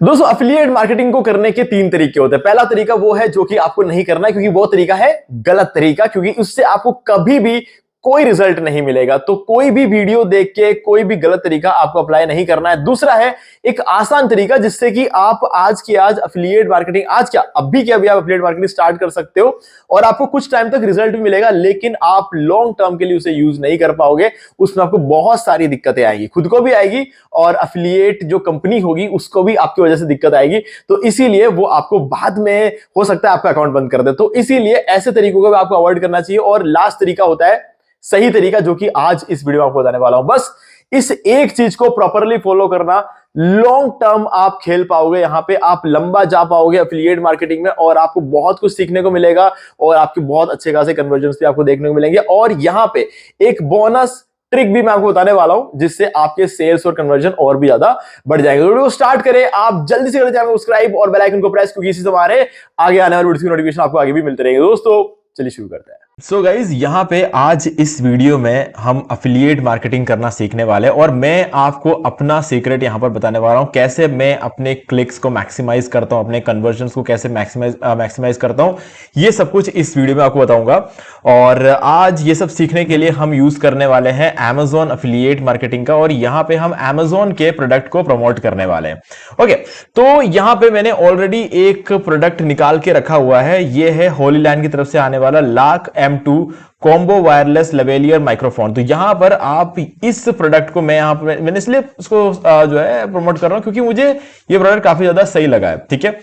दोस्तों affiliate marketing को करने के तीन तरीके होते हैं। पहला तरीका वो है जो कि आपको नहीं करना है, क्योंकि वो तरीका है गलत तरीका, क्योंकि उससे आपको कभी भी कोई रिजल्ट नहीं मिलेगा। तो कोई भी वीडियो देख के कोई भी गलत तरीका आपको अप्लाई नहीं करना है। दूसरा है एक आसान तरीका, जिससे कि आप आज की आज अफिलिएट मार्केटिंग, आज क्या अभी के अभी आप अफिलिएट मार्केटिंग स्टार्ट कर सकते हो और आपको कुछ टाइम तक रिजल्ट भी मिलेगा, लेकिन आप लॉन्ग टर्म के लिए उसे यूज नहीं कर पाओगे। उसमें आपको बहुत सारी दिक्कतें आएगी, खुद को भी आएगी और अफिलिएट जो कंपनी होगी उसको भी आपकी वजह से दिक्कत आएगी। तो इसीलिए वो आपको बाद में हो सकता है आपका अकाउंट बंद कर दे। तो इसीलिए ऐसे तरीकों को भी आपको अवॉइड करना चाहिए। और लास्ट तरीका होता है सही तरीका, जो कि आज इस वीडियो में आपको बताने वाला हूं। बस इस एक चीज को प्रॉपरली फॉलो करना, लॉन्ग टर्म आप खेल पाओगे, यहां पे आप लंबा जा पाओगे अफिलिएट मार्केटिंग में, और आपको बहुत कुछ सीखने को मिलेगा और आपके बहुत अच्छे खासे कन्वर्जन्स भी आपको देखने को मिलेंगे। और यहां पे एक बोनस ट्रिक भी मैं आपको बताने वाला हूं, जिससे आपके सेल्स और कन्वर्जन और भी ज्यादा बढ़ जाएंगे। वीडियो को स्टार्ट करें, आप जल्दी से चैनल को सब्सक्राइब और बेल आइकन को प्रेस, क्योंकि इसी से हमारे आगे आने वाले वीडियो की नोटिफिकेशन आपको आगे भी मिलते रहेंगे। दोस्तों चलिए शुरू करते हैं। सो गाइज, यहां पे आज इस वीडियो में हम अफिलिएट मार्केटिंग करना सीखने वाले हैं और मैं आपको अपना सीक्रेट यहां पर बताने वाला हूं, कैसे मैं अपने क्लिक्स को मैक्सिमाइज करता हूं, अपने कन्वर्जन्स को कैसे मैक्सिमाइज करता हूं, ये सब कुछ इस वीडियो में आपको बताऊंगा। और आज ये सब सीखने के लिए हम यूज करने वाले हैं Amazon अफिलिएट मार्केटिंग का, और यहां पे हम Amazon के प्रोडक्ट को प्रमोट करने वाले हैं। ओके, तो यहां पे मैंने ऑलरेडी एक प्रोडक्ट निकाल के रखा हुआ है। ये है होलीलैंड की तरफ से आने वाला लाक M2 combo wireless lavalier microphone. तो यहां पर आप इस प्रोडक्ट को मैंने इसलिए उसको जो है प्रमोट कर रहा हूं, क्योंकि मुझे ये प्रोडक्ट काफी ज्यादा सही लगा है। ठीक है,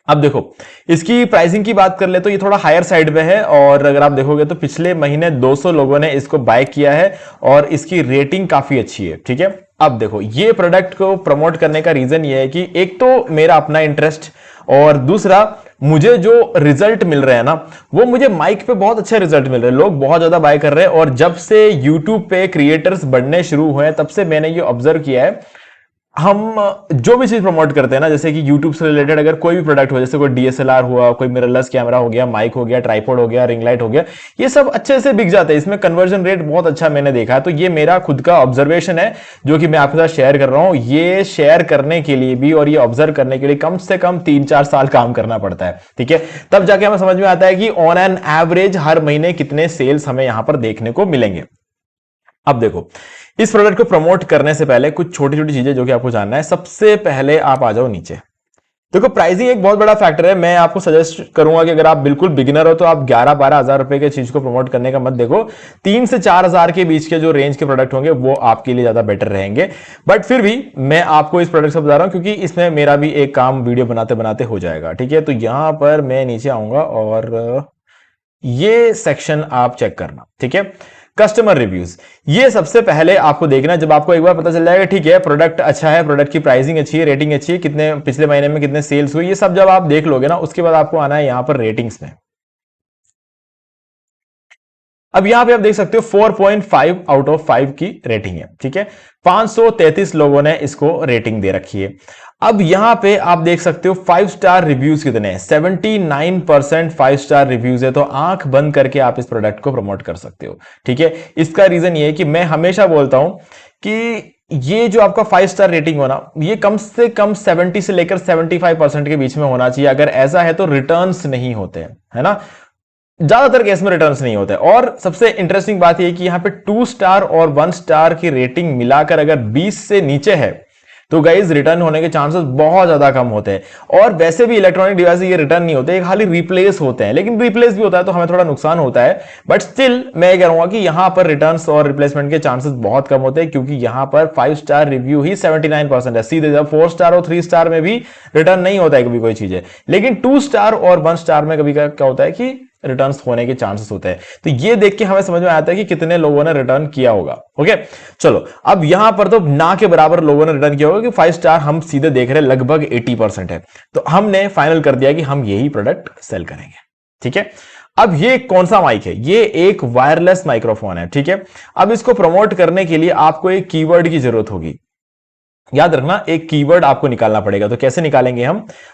अब देखो इसकी प्राइसिंग की बात कर ले तो ये थोड़ा हायर साइड पे है, और अगर आप देखोगे तो पिछले महीने 200 लोगों ने इसको बाय किया है और इसकी रेटिंग काफी अच्छी है। ठीक है, अब देखो ये प्रोडक्ट को प्रमोट करने का रीजन ये है कि एक तो मेरा अपना इंटरेस्ट, और दूसरा मुझे जो रिजल्ट मिल रहे हैं ना, वो मुझे माइक पे बहुत अच्छे रिजल्ट मिल रहे हैं, लोग बहुत ज्यादा बाय कर रहे हैं। और जब से यूट्यूब पे क्रिएटर्स बढ़ने शुरू हुए तब से मैंने ये ऑब्जर्व किया है, हम जो भी चीज प्रमोट करते हैं ना, जैसे कि YouTube से रिलेटेड अगर कोई भी प्रोडक्ट हो, जैसे कोई DSLR हुआ, कोई मिररलेस कैमरा हो गया, माइक हो गया, ट्राइपॉड हो गया, रिंग लाइट हो गया, ये सब अच्छे से बिक जाते हैं। इसमें कन्वर्जन रेट बहुत अच्छा मैंने देखा है। तो ये मेरा खुद का ऑब्जर्वेशन है जो कि मैं आपके साथ शेयर कर रहा हूं। ये शेयर करने के लिए भी और ये ऑब्जर्व करने के लिए कम से कम 3-4 साल काम करना पड़ता है। ठीक है, तब जाके हमें समझ में आता है कि ऑन एन एवरेज हर महीने कितने सेल्स हमें यहां पर देखने को मिलेंगे। अब देखो, इस प्रोडक्ट को प्रमोट करने से पहले कुछ छोटी छोटी चीजें जो कि आपको जानना है। सबसे पहले आप आ जाओ नीचे। देखो, प्राइसिंग एक बहुत बड़ा फैक्टर है। मैं आपको सजेस्ट करूंगा कि अगर आप बिल्कुल बिगिनर हो तो आप 11-12 हजार रुपए के चीज को प्रमोट करने का मत देखो। 3 से 4 हजार के बीच के जो रेंज के प्रोडक्ट होंगे वो आपके लिए ज्यादा बेटर रहेंगे। बट फिर भी मैं आपको इस प्रोडक्ट से बता रहा हूं, क्योंकि इसमें मेरा भी एक काम वीडियो बनाते बनाते हो जाएगा। ठीक है, तो यहां पर मैं नीचे आऊंगा और ये सेक्शन आप चेक करना। ठीक है, कस्टमर रिव्यूज, ये सबसे पहले आपको देखना। जब आपको एक बार पता चल जाएगा ठीक है प्रोडक्ट अच्छा है, प्रोडक्ट की प्राइसिंग अच्छी है, रेटिंग अच्छी है, कितने पिछले महीने में कितने सेल्स हुए, ये सब जब आप देख लोगे ना, उसके बाद आपको आना है यहां पर रेटिंग्स में। अब यहां पे आप देख सकते हो 4.5 आउट ऑफ 5 की रेटिंग है। ठीक है, 533 लोगों ने इसको रेटिंग दे रखी है। अब यहां पे आप देख सकते हो 5 स्टार रिव्यूज कितने हैं, 79% 5 स्टार रिव्यूज है। तो आंख बंद करके आप इस प्रोडक्ट को प्रमोट कर सकते हो। ठीक है, इसका रीजन ये है कि मैं हमेशा बोलता हूं कि ये जो आपका 5 स्टार रेटिंग होना, ये कम से कम 70 से लेकर 75% के बीच में होना चाहिए। अगर ऐसा है तो रिटर्न्स नहीं होते, है ना, ज्यादातर केस में रिटर्न्स नहीं होते। और सबसे इंटरेस्टिंग बात यह कि यहां पे 2 स्टार और 1 स्टार की रेटिंग मिलाकर अगर 20 से नीचे है तो गाइज रिटर्न होने के चांसेस बहुत ज्यादा कम होते हैं। और वैसे भी इलेक्ट्रॉनिक डिवाइस ये रिटर्न नहीं होते, खाली रिप्लेस होते हैं। लेकिन रिप्लेस भी होता है तो हमें थोड़ा नुकसान होता है, बट स्टिल मैं कह रहा कि यहां पर रिटर्न्स और रिप्लेसमेंट के चांसेस बहुत कम होते हैं, क्योंकि यहां पर 5 स्टार रिव्यू ही 79% है। सीधे जब 4 स्टार और 3 स्टार में भी रिटर्न नहीं होता है कभी कोई चीज है, लेकिन 2 स्टार और 1 स्टार में कभी क्या होता है कि रिटर्न्स होने के चांसेस होते हैं। तो ये देख के हमें समझ में आता है कि कितने लोगों ने रिटर्न किया होगा। ओके, चलो अब यहां पर तो ना के बराबर लोगों ने रिटर्न किया होगा, कि 5 स्टार हम सीधे देख रहे हैं लगभग 80% है। तो हमने फाइनल कर दिया कि हम यही प्रोडक्ट सेल करेंगे। ठीक है, अब ये कौन सा माइक है, ये एक वायरलेस माइक्रोफोन है। ठीक है, अब इसको प्रमोट करने के लिए आपको एक कीवर्ड की जरूरत होगी। याद रखना, एक कीवर्ड आपको निकालना पड़ेगा। तो कैसे निकालेंगे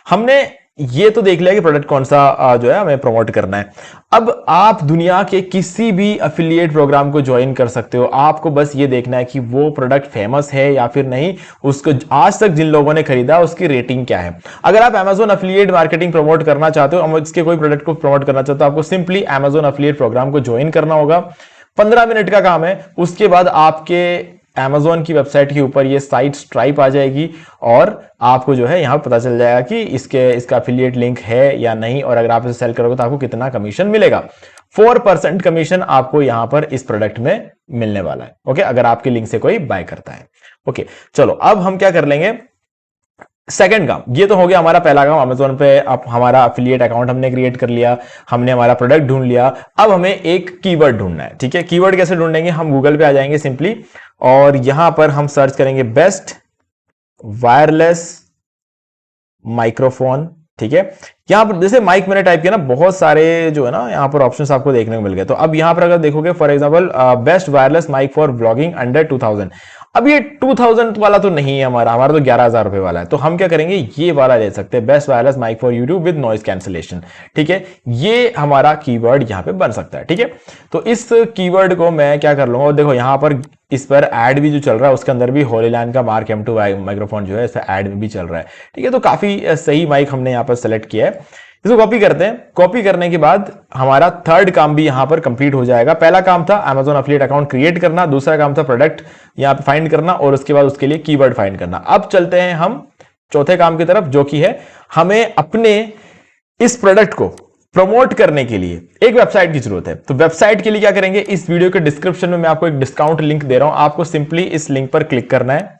हमने ये तो देख लिया कि प्रोडक्ट कौन सा जो है हमें प्रमोट करना है। अब आप दुनिया के किसी भी अफिलिएट प्रोग्राम को ज्वाइन कर सकते हो। आपको बस ये देखना है कि वो प्रोडक्ट फेमस है या फिर नहीं, उसको आज तक जिन लोगों ने खरीदा उसकी रेटिंग क्या है। अगर आप Amazon अफिलिएट मार्केटिंग प्रमोट करना चाहते हो, इसके कोई प्रोडक्ट को प्रमोट करना चाहते हो, आपको सिंपली Amazon अफिलिएट प्रोग्राम को ज्वाइन करना होगा। 15 मिनट का काम है। उसके बाद आपके Amazon की वेबसाइट के ऊपर ये साइट स्ट्राइप आ जाएगी और आपको जो है यहां पता चल जाएगा कि इसका अफिलिएट लिंक है या नहीं, और अगर आप इसे सेल करोगे तो आपको कितना कमीशन मिलेगा। 4% कमीशन आपको यहां पर इस प्रोडक्ट में मिलने वाला है। ओके, अगर आपके लिंक से कोई बाय करता है। ओके, चलो अब हम क्या कर लेंगे, सेकंड काम। ये तो हो गया हमारा पहला काम, Amazon पे अब हमारा अफिलिएट अकाउंट हमने क्रिएट कर लिया, हमने हमारा प्रोडक्ट ढूंढ लिया। अब हमें एक कीवर्ड ढूंढना है। ठीक है, कीवर्ड कैसे ढूंढेंगे, हम गूगल पे आ जाएंगे सिंपली, और यहां पर हम सर्च करेंगे बेस्ट वायरलेस माइक्रोफोन। ठीक है, यहां पर जैसे माइक मैंने टाइप किया ना, बहुत सारे जो है ना यहां पर ऑप्शंस आपको देखने को मिल गए। तो अब यहां पर अगर देखोगे for example best wireless mic for blogging under 2000, अब ये 2000 वाला तो नहीं है हमारा तो 11,000 रुपए वाला है। तो हम क्या करेंगे, ये वाला ले सकते हैं, best wireless mic for YouTube with noise cancellation. ठीक है, ये हमारा कीवर्ड यहां पे बन सकता है। ठीक है, तो इस कीवर्ड को मैं क्या कर लूंगा, और देखो यहां पर इस पर ऐड भी जो चल रहा है उसके अंदर भी होलीलैंड का मार्क M2 माइक्रोफोन जो है इस पर ऐड भी चल रहा है। ठीक है, तो काफी सही माइक हमने यहां पर सेलेक्ट किया है। इसको कॉपी करते हैं। कॉपी करने के बाद हमारा थर्ड काम भी यहां पर कंप्लीट हो जाएगा। पहला काम था Amazon अफिलिएट अकाउंट क्रिएट करना, दूसरा काम था प्रोडक्ट यहां पे फाइंड करना, और उसके बाद उसके लिए कीवर्ड फाइंड करना। अब चलते हैं हम चौथे काम की तरफ, जो कि है हमें अपने इस प्रोडक्ट को प्रमोट करने के लिए एक वेबसाइट की जरूरत है। तो वेबसाइट के लिए क्या करेंगे, इस वीडियो के डिस्क्रिप्शन में मैं आपको एक डिस्काउंट लिंक दे रहा हूं, आपको सिंपली इस लिंक पर क्लिक करना है।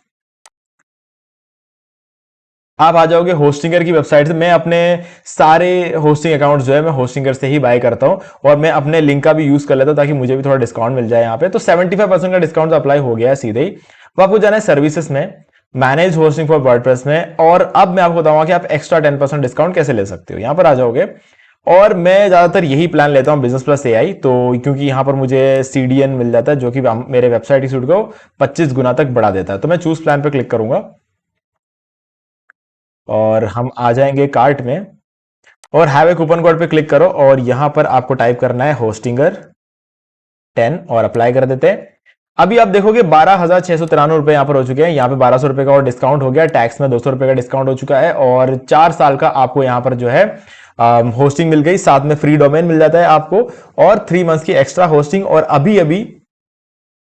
आप आ जाओगे होस्टिंगर की वेबसाइट से। मैं अपने सारे होस्टिंग अकाउंट जो है मैं होस्टिंगर से ही बाय करता हूं, और मैं अपने लिंक का भी यूज कर लेता हूं ताकि मुझे भी थोड़ा डिस्काउंट मिल जाए। यहां पे तो 75% का डिस्काउंट अप्लाई हो गया है सीधे ही। तो आपको जाना है सर्विसेज में, मैनेज होस्टिंग फॉर वर्डप्रेस में, और अब मैं आपको बताऊंगा कि आप एक्स्ट्रा 10% डिस्काउंट कैसे ले सकते हो। यहां पर आ जाओगे, और मैं ज्यादातर यही प्लान लेता हूं, बिजनेस प्लस AI, तो क्योंकि यहां पर मुझे CDN मिल जाता है जो कि मेरे वेबसाइट की स्पीड को 25 गुना तक बढ़ा देता है। तो मैं चूज प्लान पर क्लिक करूंगा और हम आ जाएंगे कार्ट में, और हैव ए कूपन कोड पे क्लिक करो, और यहां पर आपको टाइप करना है होस्टिंगर 10 और अप्लाई कर देते हैं। अभी आप देखोगे 12,693 रुपए यहां पर हो चुके हैं। यहां पे 1200 रुपए का और डिस्काउंट हो गया, टैक्स में 200 रुपए का डिस्काउंट हो चुका है, और 4 साल का आपको यहां पर जो है होस्टिंग मिल गई, साथ में फ्री डोमेन मिल जाता है आपको, और 3 मंथ्स की एक्स्ट्रा होस्टिंग, और अभी अभी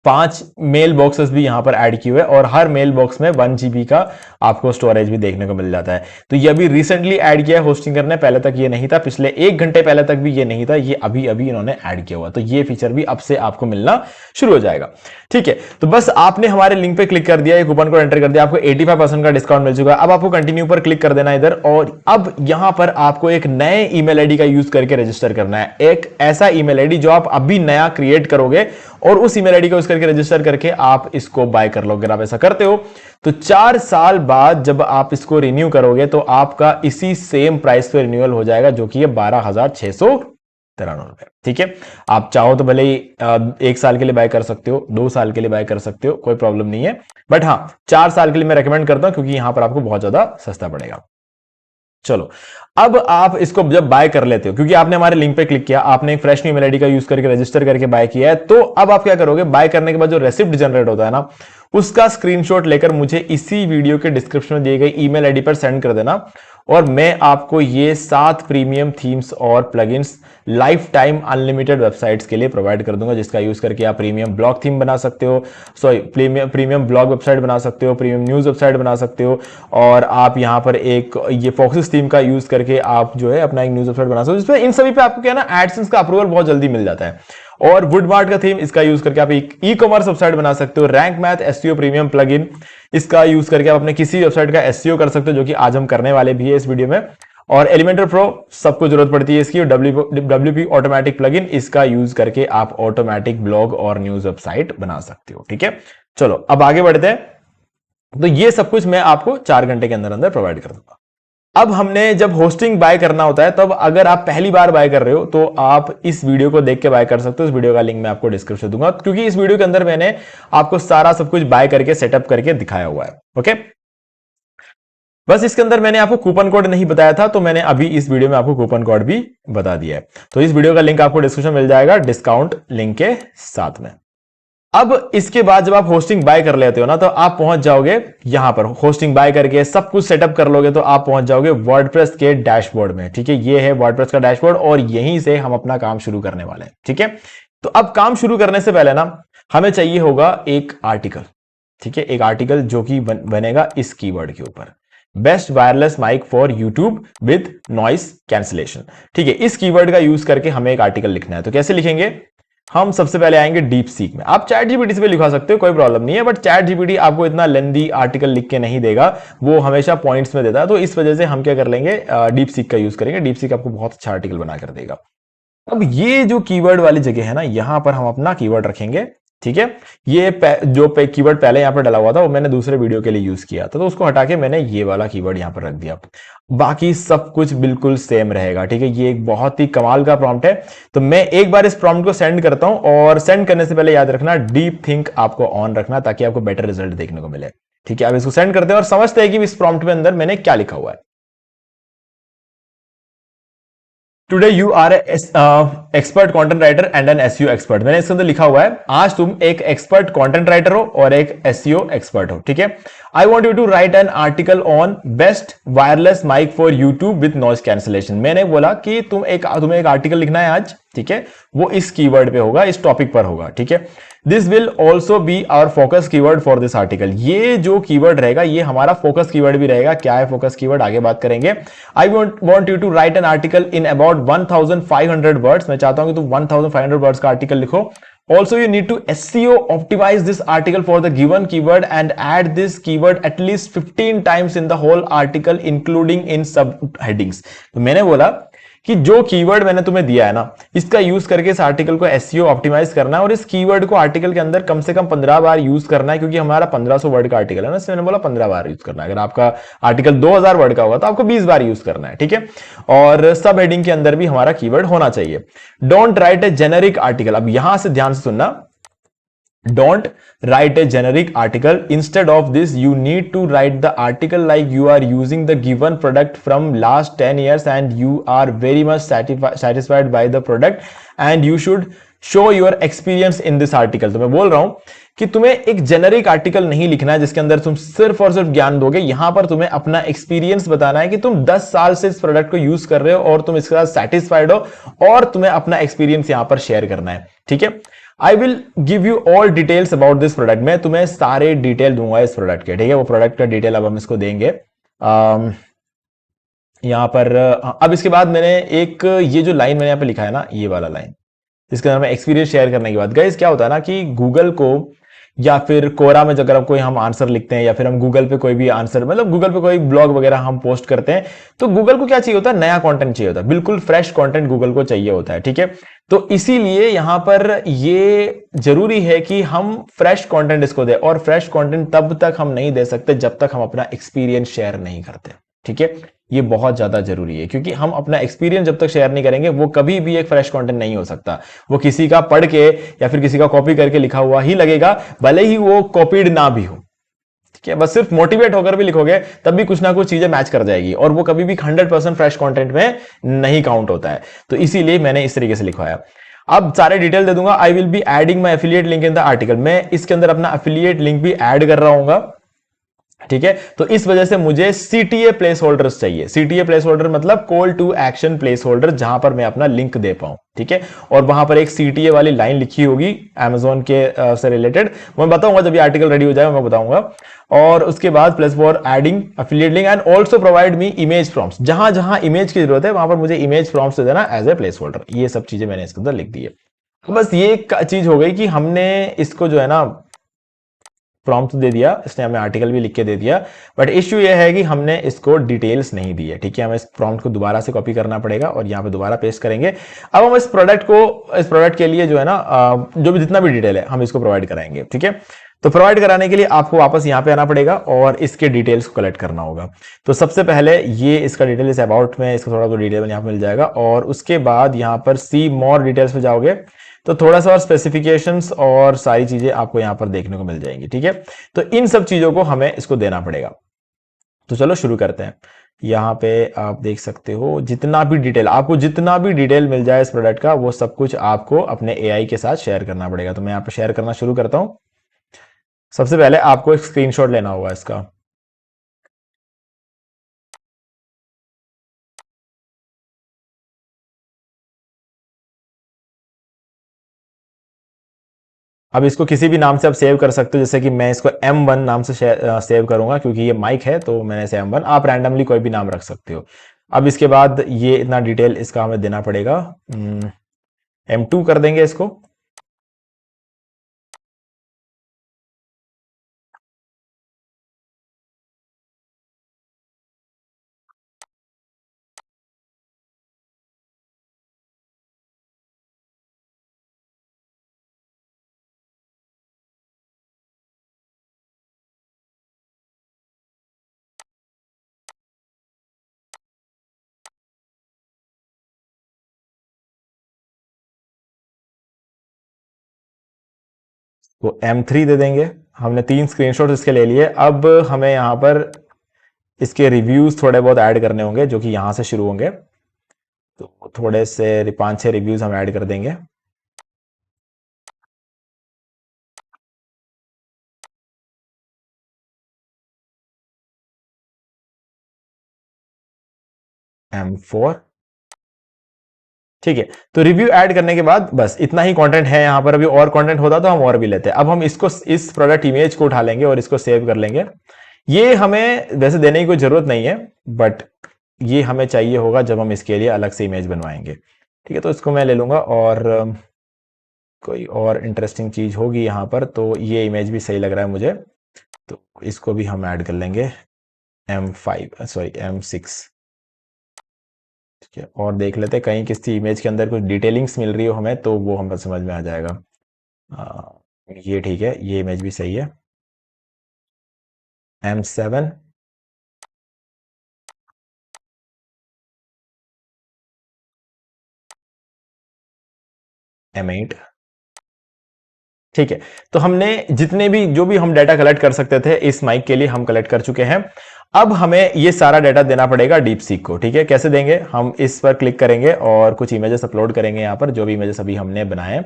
5 मेल बॉक्सेस भी यहां पर ऐड किए हुए, और हर मेल बॉक्स में 1 GB का आपको स्टोरेज भी देखने को मिल जाता है। तो ये अभी रिसेंटली ऐड किया है होस्टिंग करने, पहले तक ये नहीं था, पिछले 1 घंटे पहले तक भी ये नहीं था, ये अभी अभी इन्होंने ऐड किया हुआ। तो ये फीचर भी अब से आपको मिलना शुरू हो जाएगा। ठीक है, तो बस आपने हमारे लिंक पे क्लिक कर दिया, कूपन कोड एंटर कर दिया, आपको 85% का डिस्काउंट मिल चुका है। अब आपको कंटिन्यू पर क्लिक कर देना इधर, और अब यहां पर आपको एक नए ईमेल आईडी का यूज करके रजिस्टर करना है। एक ऐसा ईमेल आईडी जो आप अभी नया क्रिएट करोगे, और उस ईमेल आईडी को यूज करके रजिस्टर करके आप इसको बाय कर लोगे। अगर आप ऐसा करते हो तो 4 साल बाद जब आप इसको रिन्यू करोगे तो आपका इसी सेम प्राइस पे रिन्यूअल हो जाएगा, जो कि है 12,693 रुपए। ठीक है, आप चाहो तो भले ही 1 साल के लिए बाय कर सकते हो, 2 साल के लिए बाय कर सकते हो, कोई प्रॉब्लम नहीं है, बट हाँ 4 साल के लिए मैं रेकमेंड करता हूं, क्योंकि यहां पर आपको बहुत ज्यादा सस्ता पड़ेगा। चलो, अब आप इसको जब बाय कर लेते हो, क्योंकि आपने हमारे लिंक पे क्लिक किया, आपने एक फ्रेश ईमेल आईडी का यूज करके रजिस्टर करके बाय किया है, तो अब आप क्या करोगे, बाय करने के बाद जो रेसिप्ट जनरेट होता है ना, उसका स्क्रीनशॉट लेकर मुझे इसी वीडियो के डिस्क्रिप्शन में दिए गए ईमेल आईडी पर सेंड कर देना, और मैं आपको ये 7 प्रीमियम थीम्स और plugins life time unlimited websites के लिए प्रोवाइड कर दूंगा, जिसका यूज करके आप प्रीमियम ब्लॉग थीम बना सकते हो, सॉरी प्रीमियम ब्लॉग वेबसाइट बना सकते हो, प्रीमियम न्यूज वेबसाइट बना सकते हो, और आप यहां पर एक ये फोकस थीम का यूज करके आप जो है अपना एक न्यूज वेबसाइट बना सकते हो, जिसमें इन सभी पे आपको क्या ना एडसेंस का अप्रूवल बहुत जल्दी मिल जाता है। और वुडमार्ट का थीम, इसका यूज करके आप एक ई-कॉमर्स वेबसाइट बना सकते हो। Rank math SEO premium plugin, इसका यूज करके आप अपने किसी वेबसाइट का एसईओ कर सकते हो, जो कि आज हम करने वाले भी है इस वीडियो में। और एलिमेंटर प्रो सबको जरूरत पड़ती है इसकी, WP ऑटोमेटिक प्लगइन, इसका यूज करके आप ऑटोमेटिक ब्लॉग और न्यूज वेबसाइट बना सकते हो। ठीक है, चलो अब आगे बढ़ते हैं। तो ये सब कुछ मैं आपको 4 घंटे के अंदर अंदर प्रोवाइड कर दूंगा। अब हमने जब होस्टिंग बाय करना होता है, तब अगर आप पहली बार बाय कर रहे हो तो आप इस वीडियो को देख के बाय कर सकते हो। इस वीडियो का लिंक मैं आपको डिस्क्रिप्शन दूंगा, क्योंकि इस वीडियो के अंदर मैंने आपको सारा सब कुछ बाय करके सेटअप करके दिखाया हुआ है। ओके, बस इसके अंदर मैंने आपको कूपन कोड नहीं बताया था, तो मैंने अभी इस वीडियो में आपको कूपन कोड भी बता दिया है। तो इस वीडियो का लिंक आपको डिस्क्रिप्शन मिल जाएगा डिस्काउंट लिंक के साथ में। अब इसके बाद जब आप होस्टिंग बाय कर लेते हो ना, तो आप पहुंच जाओगे यहां पर, होस्टिंग बाय करके सब कुछ सेटअप कर लोगे तो आप पहुंच जाओगे वर्डप्रेस के डैशबोर्ड में। ठीक है, ये है वर्डप्रेस का डैशबोर्ड और यहीं से हम अपना काम शुरू करने वाले हैं। ठीक है, तो अब काम शुरू करने से पहले ना हमें चाहिए होगा एक आर्टिकल। ठीक है, एक आर्टिकल जो कि बनेगा इस कीवर्ड के ऊपर, best wireless mic for YouTube with noise cancellation. ठीक है, इस कीवर्ड का यूज करके हमें एक आर्टिकल लिखना है। तो कैसे लिखेंगे, हम सबसे पहले आएंगे डीप सीक में। आप चैट जीपीटी से भी लिखवा सकते हो, कोई प्रॉब्लम नहीं है, बट चैट जीपीटी आपको इतना लेंदी आर्टिकल लिख के नहीं देगा, वो हमेशा पॉइंट्स में देता है। तो इस वजह से हम क्या कर लेंगे, डीप सीक का यूज करेंगे। डीप सीक आपको बहुत अच्छा आर्टिकल बना कर देगा। अब ये जो कीवर्ड वाली जगह है ना, यहां पर हम अपना कीवर्ड रखेंगे। ठीक है, ये जो कीवर्ड पहले यहां पर डला हुआ था वो मैंने दूसरे वीडियो के लिए यूज किया था, तो उसको हटा के मैंने ये वाला कीवर्ड यहां पर रख दिया। बाकी सब कुछ बिल्कुल सेम रहेगा। ठीक है, ये एक बहुत ही कमाल का प्रॉम्प्ट है। तो मैं एक बार इस प्रॉम्प्ट को सेंड करता हूं, और सेंड करने से पहले याद रखना डीप थिंक आपको ऑन रखना, ताकि आपको बेटर रिजल्ट देखने को मिले। ठीक है, अब इसको सेंड करते हैं और समझते हैं कि इस प्रॉम्प्ट में अंदर मैंने क्या लिखा हुआ है। Today you are expert content writer and an SEO expert. मैंने इसके अंदर लिखा हुआ है, आज तुम एक एक्सपर्ट कंटेंट राइटर हो और एक एसईओ एक्सपर्ट हो। ठीक है, I want you to write an article on best wireless mic for YouTube with noise cancellation. मैंने बोला कि तुम्हें एक आर्टिकल लिखना है आज। ठीक है, वो इस कीवर्ड पे होगा, इस टॉपिक पर होगा। ठीक है, this will also be our focus keyword for this article. ये जो कीवर्ड रहेगा ये हमारा फोकस कीवर्ड भी रहेगा। क्या है फोकस कीवर्ड, आगे बात करेंगे। I want you to write an article in about 1500 words. मैं चाहता हूं कि तुम 1500 वर्ड्स का आर्टिकल लिखो। Also, you need to SEO optimize this article for the given keyword and add this keyword at least 15 times in the whole article, including in subheadings. तो मैंने बोला कि जो कीवर्ड मैंने तुम्हें दिया है ना, इसका यूज करके इस आर्टिकल को एसईओ ऑप्टिमाइज करना है, और इस कीवर्ड को आर्टिकल के अंदर कम से कम 15 बार यूज करना है, क्योंकि हमारा 1500 वर्ड का आर्टिकल है ना, इसलिए मैंने बोला 15 बार यूज करना है। अगर आपका आर्टिकल 2000 वर्ड का होगा तो आपको 20 बार यूज करना है। ठीक है, और सब हेडिंग के अंदर भी हमारा कीवर्ड होना चाहिए। Don't write A generic article. अब यहां से ध्यान से सुनना, don't write a generic article. Instead of this, you need to write the article like you are using the given product from last 10 years and you are very much satisfied by the product and you should show your experience in this article. तो मैं बोल रहा हूं कि तुम्हें एक generic article नहीं लिखना है जिसके अंदर तुम सिर्फ और सिर्फ ज्ञान दोगे। यहां पर तुम्हें अपना एक्सपीरियंस बताना है कि तुम 10 साल से इस प्रोडक्ट को यूज कर रहे हो और तुम इसके साथ सेटिस्फाइड हो, और तुम्हें अपना एक्सपीरियंस यहां पर शेयर करना है। ठीक है, I will give you all details about this product. मैं तुम्हें सारे डिटेल दूंगा इस प्रोडक्ट के। ठीक है, वो प्रोडक्ट का डिटेल अब हम इसको देंगे यहां पर। अब इसके बाद मैंने एक ये जो लाइन मैंने यहां पे लिखा है ना, ये वाला लाइन, इसके अंदर मैं एक्सपीरियंस शेयर करने के बाद, गाइस क्या होता है ना कि गूगल को या फिर कोरा में अगर कोई हम आंसर लिखते हैं, या फिर हम गूगल पे कोई भी आंसर, मतलब गूगल पे कोई ब्लॉग वगैरह हम पोस्ट करते हैं, तो गूगल को क्या चाहिए होता है, नया कंटेंट चाहिए होता है, बिल्कुल फ्रेश कंटेंट गूगल को चाहिए होता है। ठीक है, तो इसीलिए यहां पर ये जरूरी है कि हम फ्रेश कंटेंट इसको दें, और फ्रेश कंटेंट तब तक हम नहीं दे सकते जब तक हम अपना एक्सपीरियंस शेयर नहीं करते। ठीक है, ये बहुत ज्यादा जरूरी है, क्योंकि हम अपना एक्सपीरियंस जब तक शेयर नहीं करेंगे वो कभी भी एक फ्रेश कंटेंट नहीं हो सकता। वो किसी का पढ़ के या फिर किसी का कॉपी करके लिखा हुआ ही लगेगा, भले ही वो कॉपीड ना भी हो। ठीक है, बस सिर्फ मोटिवेट होकर भी लिखोगे तब भी कुछ ना कुछ चीजें मैच कर जाएगी, और वो कभी भी 100% फ्रेश कंटेंट में नहीं काउंट होता है। तो इसीलिए मैंने इस तरीके से लिखवाया। अब सारे डिटेल दे दूंगा। I will be adding my affiliate link in the article. मैं इसके अंदर अपना एफिलिएट लिंक भी ऐड कर रहा हूंगा। ठीक है, तो इस वजह से मुझे सीटीए प्लेस होल्डर्स चाहिए। सीटीए प्लेस होल्डर मतलब call to action placeholder, जहां पर मैं अपना लिंक दे पाऊं। ठीक है, और वहां पर एक सीटीए वाली लाइन लिखी होगी अमेजोन के से रिलेटेड, मैं बताऊंगा जब ये आर्टिकल रेडी हो जाए, मैं बताऊंगा। और उसके बाद plus for adding affiliate link and also provide me image prompts. जहां जहां इमेज की जरूरत है वहां पर मुझे इमेज प्रॉम्प्ट्स दे देना एज ए प्लेस होल्डर। ये सब चीजें मैंने इसके अंदर लिख दी है। तो बस ये एक चीज हो गई कि हमने इसको जो है ना प्रॉम्प्ट दे दिया, इसने हमें आर्टिकल भी लिख के दे दिया, बट इश्यू ये है कि हमने इसको डिटेल्स नहीं दी है। ठीक है, हमें इस प्रॉम्प्ट को दोबारा से कॉपी करना पड़ेगा और यहाँ पे दोबारा पेस्ट करेंगे। अब हम इस प्रोडक्ट के लिए जो है ना जो भी जितना भी डिटेल है हम इसको प्रोवाइड कराएंगे। ठीक है, तो प्रोवाइड कराने के लिए आपको वापस यहाँ पे आना पड़ेगा और इसके डिटेल्स को कलेक्ट करना होगा। तो सबसे पहले ये इसका डिटेल इस अबाउट में इसका थोड़ा तो डिटेल यहाँ पे मिल जाएगा, और उसके बाद यहाँ पर सी मोर डिटेल्स पे जाओगे तो थोड़ा सा और स्पेसिफिकेशंस और सारी चीजें आपको यहां पर देखने को मिल जाएंगी। ठीक है, तो इन सब चीजों को हमें इसको देना पड़ेगा। तो चलो शुरू करते हैं। यहाँ पे आप देख सकते हो जितना भी डिटेल, आपको जितना भी डिटेल मिल जाए इस प्रोडक्ट का, वो सब कुछ आपको अपने एआई के साथ शेयर करना पड़ेगा। तो मैं यहाँ पे शेयर करना शुरू करता हूँ। सबसे पहले आपको एक स्क्रीनशॉट लेना होगा इसका। अब इसको किसी भी नाम से आप सेव कर सकते हो, जैसे कि मैं इसको M1 नाम से सेव करूंगा क्योंकि ये माइक है, तो मैंने इसे M1, आप रैंडमली कोई भी नाम रख सकते हो। अब इसके बाद ये इतना डिटेल इसका हमें देना पड़ेगा। M2 कर देंगे इसको। तो M3 दे देंगे। हमने 3 स्क्रीनशॉट इसके ले लिए। अब हमें यहां पर इसके रिव्यूज थोड़े बहुत ऐड करने होंगे, जो कि यहां से शुरू होंगे। तो थोड़े से 5-6 रिव्यूज हम ऐड कर देंगे। M4, ठीक है। तो रिव्यू ऐड करने के बाद बस इतना ही कंटेंट है यहाँ पर। अभी और कंटेंट होता तो हम और भी लेते हैं। अब हम इसको, इस प्रोडक्ट इमेज को उठा लेंगे और इसको सेव कर लेंगे। ये हमें वैसे देने की कोई जरूरत नहीं है, बट ये हमें चाहिए होगा जब हम इसके लिए अलग से इमेज बनवाएंगे। ठीक है, तो इसको मैं ले लूंगा और कोई और इंटरेस्टिंग चीज होगी यहाँ पर, तो ये इमेज भी सही लग रहा है मुझे, तो इसको भी हम ऐड कर लेंगे। M6। ठीक है, और देख लेते हैं कहीं किसी इमेज के अंदर कुछ डिटेलिंग्स मिल रही हो हमें, तो वो हमें समझ में आ जाएगा। ये ठीक है, ये इमेज भी सही है। M7, M8। ठीक है, तो हमने जितने भी, जो भी हम डाटा कलेक्ट कर सकते थे इस माइक के लिए, हम कलेक्ट कर चुके हैं। अब हमें ये सारा डाटा देना पड़ेगा डीपसीक को। ठीक है, कैसे देंगे? हम इस पर क्लिक करेंगे और कुछ इमेजेस अपलोड करेंगे यहाँ पर, जो भी इमेजेस अभी हमने बनाए।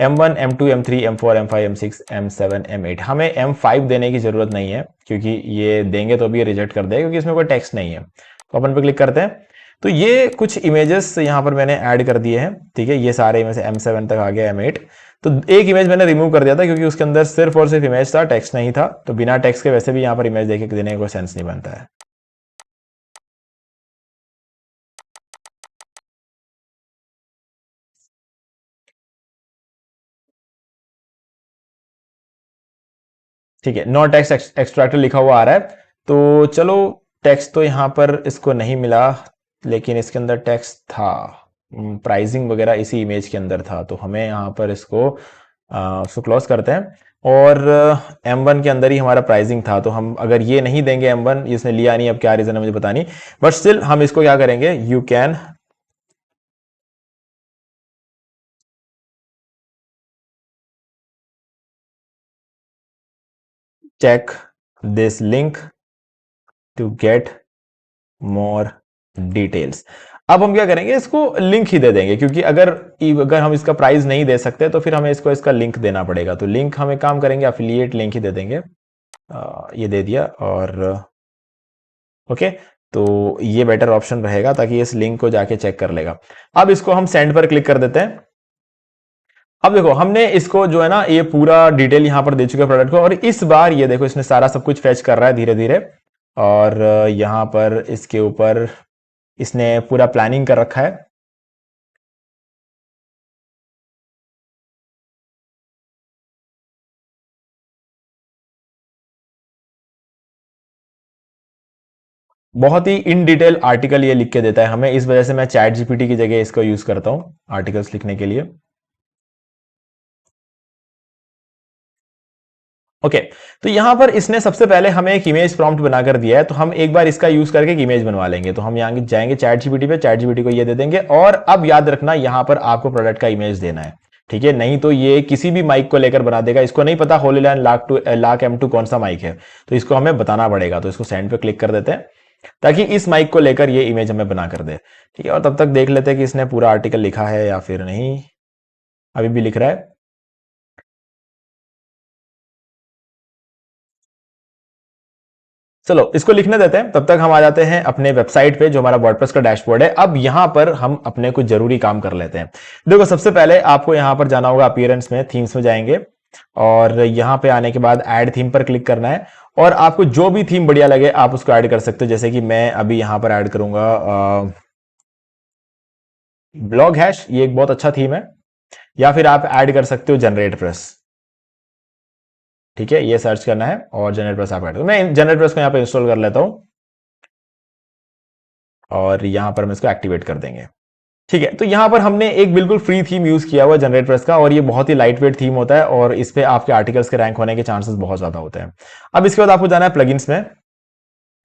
M1, M2, M3, M4, M5, M6, M7, M8। हमें M5 देने की जरूरत नहीं है, क्योंकि ये देंगे तो भी ये रिजेक्ट कर देगा, क्योंकि इसमें कोई टेक्स्ट नहीं है। तो अपन पे क्लिक करते हैं। तो ये कुछ इमेजेस यहाँ पर मैंने ऐड कर दिए हैं। ठीक है, ये सारे इमेज M7 तक आ गया, M8। तो एक इमेज मैंने रिमूव कर दिया था, क्योंकि उसके अंदर सिर्फ और सिर्फ इमेज था, टेक्स्ट नहीं था। तो बिना टेक्स्ट के वैसे भी यहाँ पर इमेज देने का कोई सेंस नहीं बनता है। ठीक है, नो टेक्स्ट एक्सट्रैक्टर लिखा हुआ आ रहा है। तो चलो, टेक्स्ट तो यहाँ पर इसको नहीं मिला, लेकिन इसके अंदर टेक्स्ट था, प्राइसिंग वगैरह इसी इमेज के अंदर था। तो हमें यहाँ पर इसको क्लोज करते हैं। और M1 के अंदर ही हमारा प्राइसिंग था, तो हम अगर ये नहीं देंगे M1, इसने लिया नहीं, अब क्या रीजन है मुझे पता नहीं, बट स्टिल हम इसको क्या करेंगे, you can check this link to get more details. अब हम क्या करेंगे, इसको लिंक ही दे देंगे, क्योंकि अगर हम इसका प्राइस नहीं दे सकते तो फिर हमें इसको इसका लिंक देना पड़ेगा। तो लिंक हम एक काम करेंगे, अफिलिएट लिंक ही दे देंगे। ये दे दिया, और ओके, तो ये बेटर ऑप्शन रहेगा, ताकि इस लिंक को जाके चेक कर लेगा। अब इसको हम सेंड पर क्लिक कर देते हैं। अब देखो, हमने इसको जो है ना, ये पूरा डिटेल यहां पर दे चुके प्रोडक्ट को, और इस बार ये देखो, इसने सारा सब कुछ फेच कर रहा है धीरे धीरे। और यहां पर इसके ऊपर इसने पूरा प्लानिंग कर रखा है। बहुत ही इन डिटेल आर्टिकल ये लिख के देता है हमें, इस वजह से मैं चैट जीपीटी की जगह इसको यूज करता हूं आर्टिकल्स लिखने के लिए। ओके, तो यहां पर इसने सबसे पहले हमें एक इमेज प्रॉम्प्ट बनाकर दिया है, तो हम एक बार इसका यूज करके एक इमेज बनवा लेंगे। तो हम यहां जाएंगे चैट जीपीटी पे, चैट जीपीटी को ये दे देंगे, और अब याद रखना, यहां पर आपको प्रोडक्ट का इमेज देना है। ठीक है, नहीं तो ये किसी भी माइक को लेकर बना देगा। इसको नहीं पता होली लैंड लाख M2 कौन सा माइक है, तो इसको हमें बताना पड़ेगा। तो इसको सेंड पे क्लिक कर देते हैं ताकि इस माइक को लेकर ये इमेज हमें बना कर दे। ठीक है, और तब तक देख लेते हैं कि इसने पूरा आर्टिकल लिखा है या फिर नहीं। अभी भी लिख रहा है। चलो इसको लिखने देते हैं, तब तक हम आ जाते हैं अपने वेबसाइट पे जो हमारा वर्डप्रेस का डैशबोर्ड है। अब यहां पर हम अपने कुछ जरूरी काम कर लेते हैं। देखो सबसे पहले आपको यहां पर जाना होगा, अपीयरेंस में थीम्स में जाएंगे और यहां पे आने के बाद ऐड थीम पर क्लिक करना है और आपको जो भी थीम बढ़िया लगे आप उसको ऐड कर सकते हो। जैसे कि मैं अभी यहां पर ऐड करूंगा ब्लॉग हैश, ये एक बहुत अच्छा थीम है। या फिर आप ऐड कर सकते हो जनरेट प्रेस। ठीक है, ये सर्च करना है और जनरेट प्रेस आप ऐड करो। मैं जनरेट प्रेस को यहां पे इंस्टॉल कर लेता हूं और यहां पर हम इसको एक्टिवेट कर देंगे। ठीक है, तो यहां पर हमने एक बिल्कुल फ्री थीम यूज किया हुआ जनरेट प्रेस का और ये बहुत ही लाइट वेट थीम होता है और इस पे आपके आर्टिकल्स के रैंक होने के चांसेस बहुत ज्यादा होते हैं। अब इसके बाद आपको जाना है प्लगइन्स में।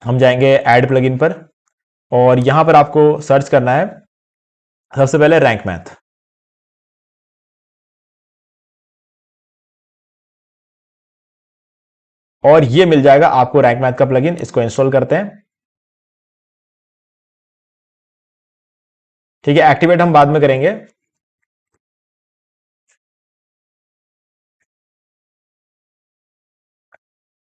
हम जाएंगे ऐड प्लगइन पर और यहां पर आपको सर्च करना है सबसे पहले रैंक मैथ। और ये मिल जाएगा आपको रैंक मैथ का प्लगइन। इसको इंस्टॉल करते हैं। ठीक है, एक्टिवेट हम बाद में करेंगे।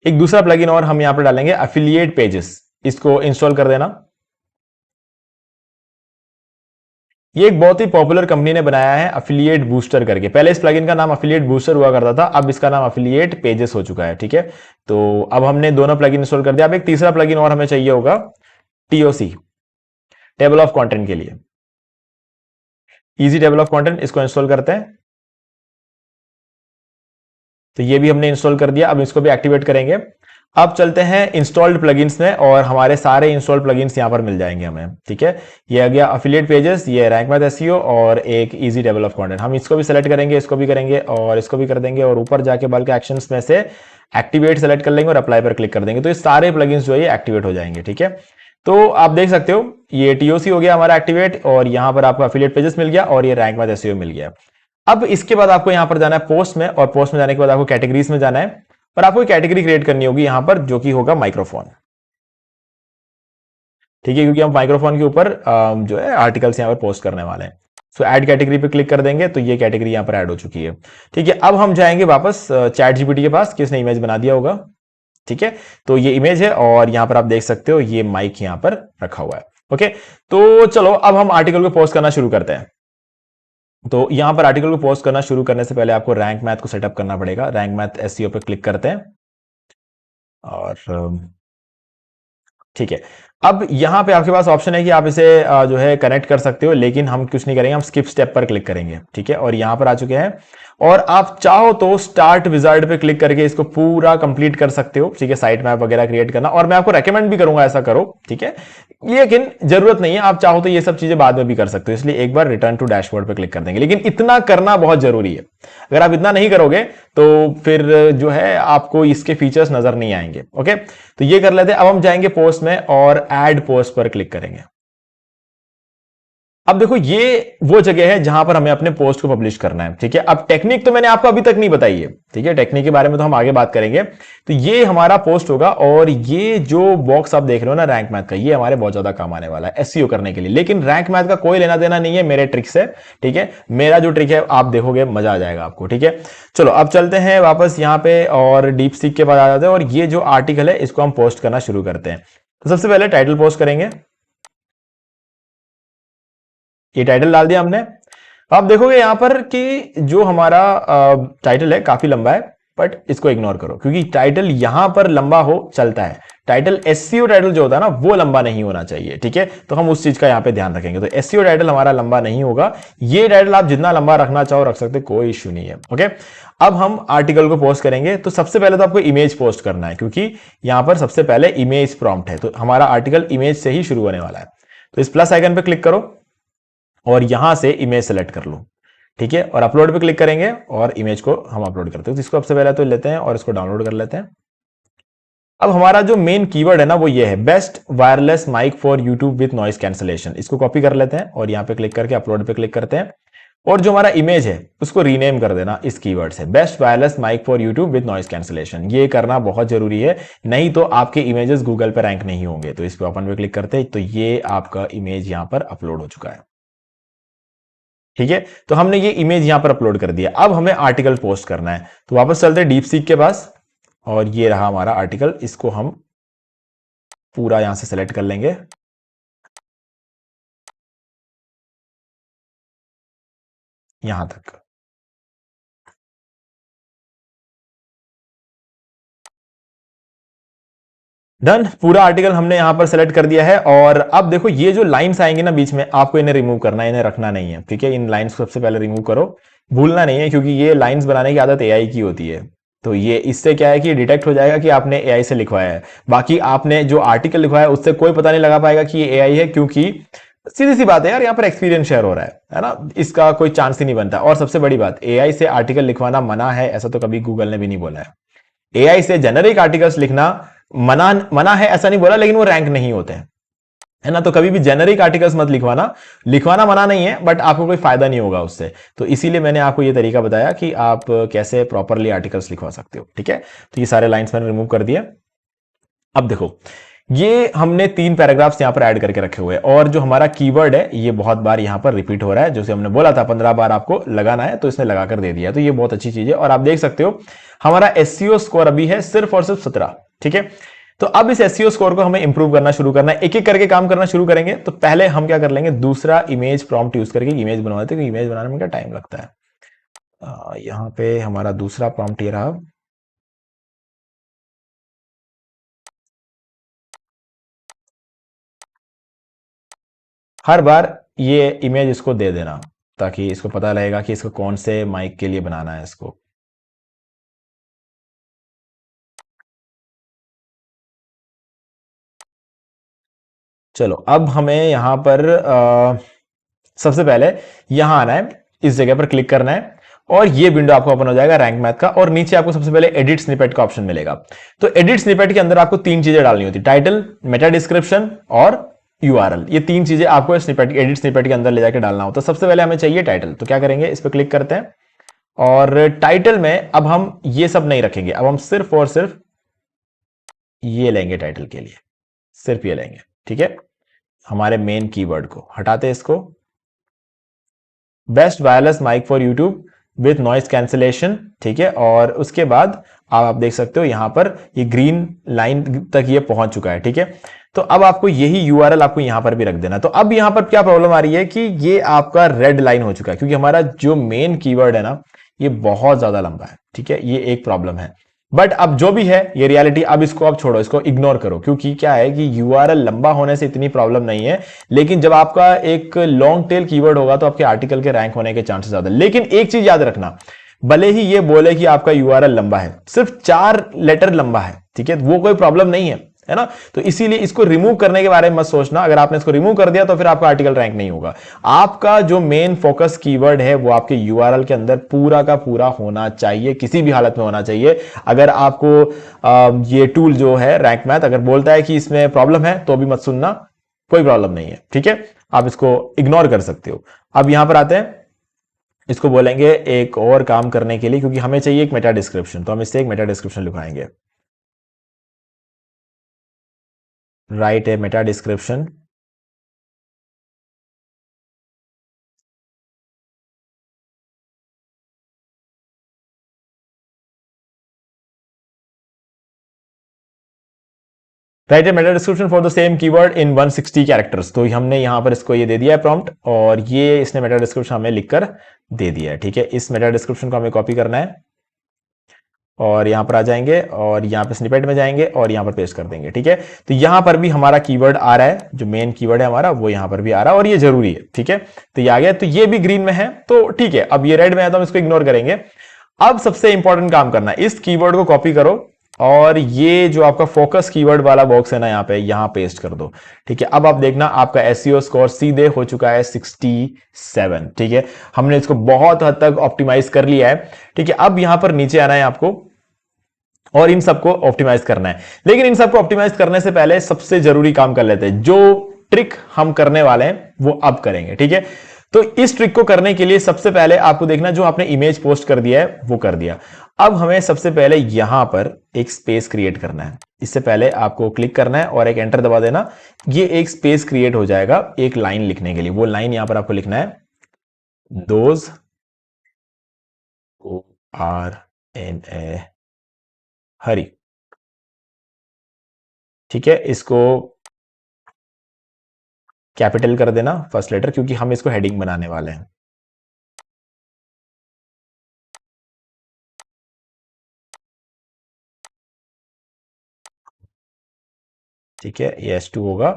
एक दूसरा प्लगइन और हम यहां पर डालेंगे एफिलिएट पेजेस। इसको इंस्टॉल कर देना। ये एक बहुत ही पॉपुलर कंपनी ने बनाया है एफिलिएट बूस्टर करके। पहले इस प्लगइन का नाम एफिलिएट बूस्टर हुआ करता था, अब इसका नाम एफिलिएट पेजेस हो चुका है। ठीक है, तो अब हमने दोनों प्लगइन इंस्टॉल कर दिया। अब एक तीसरा प्लगइन और हमें चाहिए होगा, टीओसी, टेबल ऑफ कंटेंट के लिए। इजी टेबल ऑफ कंटेंट, इसको इंस्टॉल करते हैं। तो ये भी हमने इंस्टॉल कर दिया। अब इसको भी एक्टिवेट करेंगे। अब चलते हैं इंस्टॉल्ड प्लगइन्स में और हमारे सारे इंस्टॉल्ड प्लगइन्स यहां पर मिल जाएंगे हमें। ठीक है, ये आ गया एफिलिएट पेजेस, ये रैंक मैथ एसईओ और एक इजी टेबल ऑफ कंटेंट। हम इसको भी सेलेक्ट करेंगे, इसको भी करेंगे और इसको भी कर देंगे और ऊपर जाके बल्कि एक्शंस में से एक्टिवेट सेलेक्ट कर लेंगे और अप्लाई पर क्लिक कर देंगे। तो ये सारे प्लगइन्स जो है ये एक्टिवेट हो जाएंगे। ठीक है, तो आप देख सकते हो ये टीओसी हो गया हमारा एक्टिवेट और यहां पर आपको एफिलिएट पेजेस मिल गया और ये रैंक मैथ एसईओ मिल गया। अब इसके बाद आपको यहां पर जाना है पोस्ट में और पोस्ट में जाने के बाद आपको कैटेगरीज में जाना है और आपको कैटेगरी क्रिएट करनी होगी यहां पर, जो कि होगा माइक्रोफोन। ठीक है, क्योंकि हम माइक्रोफोन के ऊपर जो है आर्टिकल्स यहां पर पोस्ट करने वाले हैं। सो ऐड कैटेगरी पे क्लिक कर देंगे तो ये कैटेगरी यहां पर ऐड हो चुकी है। ठीक है, अब हम जाएंगे वापस चैट जीपीटी के पास, किसने इमेज बना दिया होगा। ठीक है, तो ये इमेज है और यहां पर आप देख सकते हो ये माइक यहां पर रखा हुआ है। ओके, तो चलो अब हम आर्टिकल को पोस्ट करना शुरू करते हैं। तो यहां पर आर्टिकल को पोस्ट करना शुरू करने से पहले आपको रैंक मैथ को सेटअप करना पड़ेगा। रैंक मैथ एसईओ पे क्लिक करते हैं और ठीक है, अब यहां पे आपके पास ऑप्शन है कि आप इसे जो है कनेक्ट कर सकते हो, लेकिन हम कुछ नहीं करेंगे, हम स्किप स्टेप पर क्लिक करेंगे। ठीक है, और यहां पर आ चुके हैं और आप चाहो तो स्टार्ट विजार्ड पे क्लिक करके इसको पूरा कंप्लीट कर सकते हो। ठीक है, साइट मैप वगैरह क्रिएट करना, और मैं आपको रेकमेंड भी करूंगा ऐसा करो। ठीक है, लेकिन जरूरत नहीं है, आप चाहो तो ये सब चीजें बाद में भी कर सकते हो। इसलिए एक बार रिटर्न टू डैशबोर्ड पे क्लिक कर देंगे, लेकिन इतना करना बहुत जरूरी है। अगर आप इतना नहीं करोगे तो फिर जो है आपको इसके फीचर्स नजर नहीं आएंगे। ओके, तो ये कर लेते हैं। अब हम जाएंगे पोस्ट में और ऐड पोस्ट पर क्लिक करेंगे। अब देखो ये वो जगह है जहां पर हमें अपने पोस्ट को पब्लिश करना है। ठीक है, अब टेक्निक तो मैंने आपको अभी तक नहीं बताई है। ठीक है, टेक्निक के बारे में तो हम आगे बात करेंगे। तो ये हमारा पोस्ट होगा और ये जो बॉक्स आप देख रहे हो ना रैंक मैथ का, ये हमारे बहुत ज्यादा काम आने वाला है एसईओ करने के लिए। लेकिन रैंक मैथ का कोई लेना देना नहीं है मेरे ट्रिक से। ठीक है, मेरा जो ट्रिक है आप देखोगे मजा आ जाएगा आपको। ठीक है, चलो अब चलते हैं वापस यहां पे और डीप सीक के बाद आ जाते हैं और ये जो आर्टिकल है इसको हम पोस्ट करना शुरू करते हैं। तो सबसे पहले टाइटल पोस्ट करेंगे। ये टाइटल डाल दिया हमने। आप देखोगे यहां पर कि जो हमारा टाइटल है काफी लंबा है, बट इसको इग्नोर करो क्योंकि टाइटल यहां पर लंबा हो चलता है। टाइटल एसईओ टाइटल जो होता है ना वो लंबा नहीं होना चाहिए। ठीक है, तो हम उस चीज का यहां पे ध्यान रखेंगे। तो एसईओ टाइटल हमारा लंबा नहीं होगा। ये टाइटल आप जितना लंबा रखना चाहो रख सकते, कोई इश्यू नहीं है। ओके, अब हम आर्टिकल को पोस्ट करेंगे। तो सबसे पहले तो आपको इमेज पोस्ट करना है क्योंकि यहां पर सबसे पहले इमेज प्रॉम्प्ट है, तो हमारा आर्टिकल इमेज से ही शुरू होने वाला है। तो इस प्लस आइकन पे क्लिक करो और यहां से इमेज सेलेक्ट कर लो। ठीक है, और अपलोड पे क्लिक करेंगे और इमेज को हम अपलोड करते हैं। तो इसको सबसे पहले तो लेते हैं और इसको डाउनलोड कर लेते हैं। अब हमारा जो मेन कीवर्ड है ना वो ये है, best wireless mic for YouTube with noise cancellation. इसको कॉपी कर लेते हैं और यहां पे क्लिक करके अपलोड पे क्लिक करते हैं और जो हमारा इमेज है उसको रीनेम कर देना इस कीवर्ड से, best wireless mic for YouTube with noise cancellation. ये करना बहुत जरूरी है, नहीं तो आपके इमेजेस गूगल पर रैंक नहीं होंगे। तो इस पे ओपन पे क्लिक करते हैं तो ये आपका इमेज यहां पर अपलोड हो चुका है। ठीक है, तो हमने ये इमेज यहां पर अपलोड कर दिया। अब हमें आर्टिकल पोस्ट करना है, तो वापस चलते हैं डीप सीक के पास, और ये रहा हमारा आर्टिकल। इसको हम पूरा यहां से सेलेक्ट कर लेंगे, यहां तक। डन, पूरा आर्टिकल हमने यहां पर सेलेक्ट कर दिया है। और अब देखो ये जो लाइंस आएंगे ना बीच में, आपको इन्हें रिमूव करना है, इन्हें रखना नहीं है। ठीक है, इन लाइंस को सबसे पहले रिमूव करो, भूलना नहीं है, क्योंकि ये लाइंस बनाने की आदत एआई की होती है। तो ये इससे क्या है कि डिटेक्ट हो जाएगा कि आपने एआई से लिखवाया है। बाकी आपने जो आर्टिकल लिखवाया है उससे कोई पता नहीं लगा पाएगा कि ये एआई है, क्योंकि सीधी सी बात है यार, यहाँ पर एक्सपीरियंस शेयर हो रहा है ना, इसका कोई चांस ही नहीं बनता। और सबसे बड़ी बात, एआई से आर्टिकल लिखवाना मना है ऐसा तो कभी गूगल ने भी नहीं बोला है। एआई से जेनरिक आर्टिकल्स लिखना मना मना है ऐसा नहीं बोला, लेकिन वो रैंक नहीं होते हैं, है ना। तो कभी भी जेनरिक आर्टिकल्स मत लिखवाना, लिखवाना मना नहीं है, बट आपको कोई फायदा नहीं होगा उससे। तो इसीलिए मैंने आपको ये तरीका बताया कि आप कैसे प्रॉपरली आर्टिकल्स लिखवा सकते हो। ठीक है, तो ये सारे लाइंस मैंने रिमूव कर दिए। अब देखो, ये हमने 3 पैराग्राफ्स यहां पर ऐड करके रखे हुए हैं, और जो हमारा कीवर्ड है ये बहुत बार यहां पर रिपीट हो रहा है, जैसे हमने बोला था 15 बार आपको लगाना है, तो इसने लगाकर दे दिया। तो ये बहुत अच्छी चीज है। और आप देख सकते हो हमारा एसईओ स्कोर अभी है सिर्फ और सिर्फ 17। ठीक है, तो अब इस एसईओ स्कोर को हमें इंप्रूव करना शुरू करना है, एक एक करके काम करना शुरू करेंगे। तो पहले हम क्या कर लेंगे, दूसरा इमेज प्रॉम्प्ट यूज करके इमेज बनवाते हैं, क्योंकि इमेज बनाने में क्या टाइम लगता है। यहां पे हमारा दूसरा प्रॉम्प्ट ये रहा। हर बार ये इमेज इसको दे देना, ताकि इसको पता लगेगा कि इसको कौन से माइक के लिए बनाना है इसको। चलो, अब हमें यहां पर सबसे पहले यहां आना है, इस जगह पर क्लिक करना है, और ये विंडो आपको ओपन हो जाएगा रैंक मैथ का। और नीचे आपको सबसे पहले एडिट स्निपेट का ऑप्शन मिलेगा। तो एडिट स्निपेट के अंदर आपको 3 चीजें डालनी होती, टाइटल, मेटा डिस्क्रिप्शन और यूआरएल। ये 3 चीजें आपको स्निपेट, एडिट स्निपेट के अंदर ले जाकर डालना होता है। सबसे पहले हमें चाहिए टाइटल, तो क्या करेंगे, इस पर क्लिक करते हैं, और टाइटल में अब हम ये सब नहीं रखेंगे, अब हम सिर्फ और सिर्फ ये लेंगे टाइटल के लिए, सिर्फ ये लेंगे। ठीक है, हमारे मेन कीवर्ड को हटाते हैं इसको, best wireless mic for YouTube with noise cancellation. ठीक है, और उसके बाद आप देख सकते हो यहां पर ये ग्रीन लाइन तक ये पहुंच चुका है। ठीक है, तो अब आपको यही यूआरएल आपको यहां पर भी रख देना। तो अब यहां पर क्या प्रॉब्लम आ रही है कि ये आपका रेड लाइन हो चुका है, क्योंकि हमारा जो मेन कीवर्ड है ना ये बहुत ज्यादा लंबा है। ठीक है, ये एक प्रॉब्लम है, बट अब जो भी है ये रियलिटी, अब इसको आप छोड़ो, इसको इग्नोर करो, क्योंकि क्या है कि यूआरएल लंबा होने से इतनी प्रॉब्लम नहीं है, लेकिन जब आपका एक लॉन्ग टेल कीवर्ड होगा तो आपके आर्टिकल के रैंक होने के चांसेस ज्यादा। लेकिन एक चीज याद रखना, भले ही ये बोले कि आपका यूआरएल लंबा है, सिर्फ 4 लेटर लंबा है, ठीक है, वो कोई प्रॉब्लम नहीं है ना। तो इसीलिए इसको रिमूव करने के बारे में मत सोचना। अगर आपने इसको रिमूव कर दिया तो फिर आपका आर्टिकल रैंक नहीं होगा। आपका जो मेन फोकस कीवर्ड है वो आपके यूआरएल के अंदर पूरा का पूरा होना चाहिए, किसी भी हालत में होना चाहिए। अगर आपको ये टूल जो है रैंक मैथ अगर बोलता है कि इसमें प्रॉब्लम है तो भी मत सुनना, कोई प्रॉब्लम नहीं है। ठीक है, आप इसको इग्नोर कर सकते हो। अब यहां पर आते हैं, इसको बोलेंगे एक और काम करने के लिए, क्योंकि हमें चाहिए एक मेटा डिस्क्रिप्शन, तो हम इससे एक मेटा डिस्क्रिप्शन लिखाएंगे। Write a meta description, write a meta description for the same keyword in 160 characters. तो हमने यहां पर इसको ये दे दिया है प्रॉम्प्ट, और ये इसने मेटा डिस्क्रिप्शन हमें लिखकर दे दिया है। ठीक है, इस मेटा डिस्क्रिप्शन को हमें कॉपी करना है, और यहां पर आ जाएंगे, और यहां पर स्निपेट में जाएंगे, और यहां पर पेस्ट कर देंगे। ठीक है, तो यहां पर भी हमारा कीवर्ड आ रहा है, जो मेन कीवर्ड है हमारा वो यहां पर भी आ रहा है, और ये जरूरी है। ठीक है, तो ये आ गया, तो ये भी ग्रीन में है, तो ठीक है। अब ये रेड में है तो हम इसको इग्नोर करेंगे। अब सबसे इंपॉर्टेंट काम करना है, इस कीवर्ड को कॉपी करो, और ये जो आपका फोकस कीवर्ड वाला बॉक्स है ना यहाँ पे, यहां पेस्ट कर दो। ठीक है, अब आप देखना आपका एसईओ स्कोर सीधे हो चुका है 67। ठीक है, हमने इसको बहुत हद तक ऑप्टिमाइज कर लिया है। ठीक है, अब यहां पर नीचे आना है आपको, और इन सबको ऑप्टिमाइज करना है। लेकिन इन सबको ऑप्टिमाइज करने से पहले सबसे जरूरी काम कर लेते हैं, जो ट्रिक हम करने वाले हैं वो अब करेंगे। ठीक है, तो इस ट्रिक को करने के लिए सबसे पहले आपको देखना, जो आपने इमेज पोस्ट कर दिया है वो कर दिया। अब हमें सबसे पहले यहां पर एक स्पेस क्रिएट करना है। इससे पहले आपको क्लिक करना है और एक एंटर दबा देना। ये एक स्पेस क्रिएट हो जाएगा एक लाइन लिखने के लिए। वो लाइन यहां पर आपको लिखना है, दोज हु आर इन ए हरी। ठीक है, इसको कैपिटल कर देना फर्स्ट लेटर, क्योंकि हम इसको हेडिंग बनाने वाले हैं। ठीक है, ये S2 होगा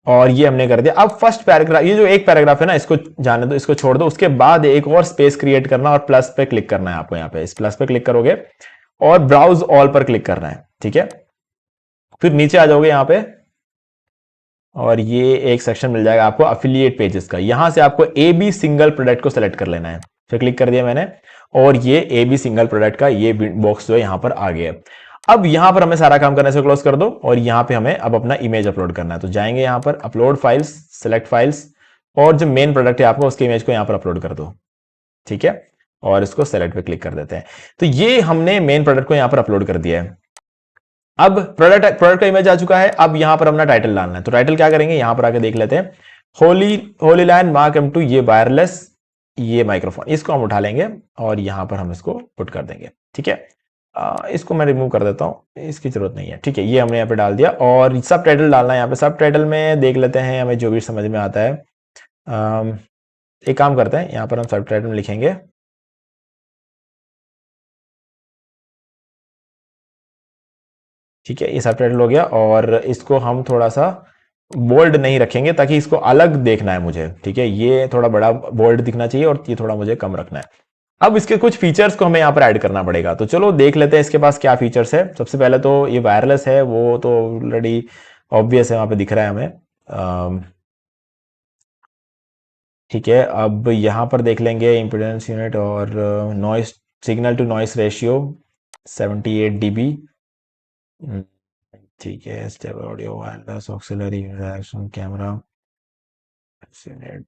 और ये हमने कर दिया। अब फर्स्ट पैराग्राफ, ये जो एक पैराग्राफ है ना, इसको जाने दो, इसको छोड़ दो। उसके बाद एक और स्पेस क्रिएट करना और प्लस पे क्लिक करना है आपको। यहाँ पे इस प्लस पे क्लिक करोगे और ब्राउज ऑल पर क्लिक करना है। ठीक है, फिर नीचे आ जाओगे यहाँ पे और ये एक सेक्शन मिल जाएगा आपको अफिलिएट पेजेस का। यहां से आपको ए बी सिंगल प्रोडक्ट को सेलेक्ट कर लेना है। फिर क्लिक कर दिया मैंने और ये ए बी सिंगल प्रोडक्ट का ये बॉक्स जो है यहां पर आ गया। अब यहां पर हमें सारा काम करने से क्लोज कर दो और यहां पे हमें अब अपना इमेज अपलोड करना है। तो जाएंगे यहां पर अपलोड फाइल्स, सेलेक्ट फाइल्स और जो मेन प्रोडक्ट है आपको उसके इमेज को यहां पर अपलोड कर दो। ठीक है, और इसको सेलेक्ट पे क्लिक कर देते हैं। तो ये हमने मेन प्रोडक्ट को यहां पर अपलोड कर दिया है। अब प्रोडक्ट का इमेज आ चुका है। अब यहां पर अपना टाइटल डालना है। तो टाइटल क्या करेंगे, यहां पर आके देख लेते हैं। होली लैंड मार्क M2, ये वायरलेस, ये माइक्रोफोन, इसको हम उठा लेंगे और यहां पर हम इसको पुट कर देंगे। ठीक है, इसको मैं रिमूव कर देता हूं, इसकी जरूरत नहीं है। ठीक है, ये हमने यहाँ पे डाल दिया और सब टाइटल डालना है। यहाँ पे सब टाइटल में देख लेते हैं, हमें जो भी समझ में आता है। एक काम करते हैं, यहाँ पर हम सब टाइटल में लिखेंगे ठीक है, ये सब टाइटल हो गया और इसको हम थोड़ा सा बोल्ड नहीं रखेंगे ताकि इसको अलग देखना है मुझे। ठीक है, ये थोड़ा बड़ा बोल्ड दिखना चाहिए और ये थोड़ा मुझे कम रखना है। अब इसके कुछ फीचर्स को हमें यहाँ पर ऐड करना पड़ेगा। तो चलो देख लेते हैं इसके पास क्या फीचर्स है। सबसे पहले तो ये वायरलेस है, वो तो ऑलरेडी ऑब्वियस है, वहां पे दिख रहा है हमें। ठीक है, अब यहाँ पर देख लेंगे इम्पीडेंस यूनिट और noise, signal to noise ratio 78 dB। ठीक है, stable audio, wireless auxiliary unidirectional camera unit.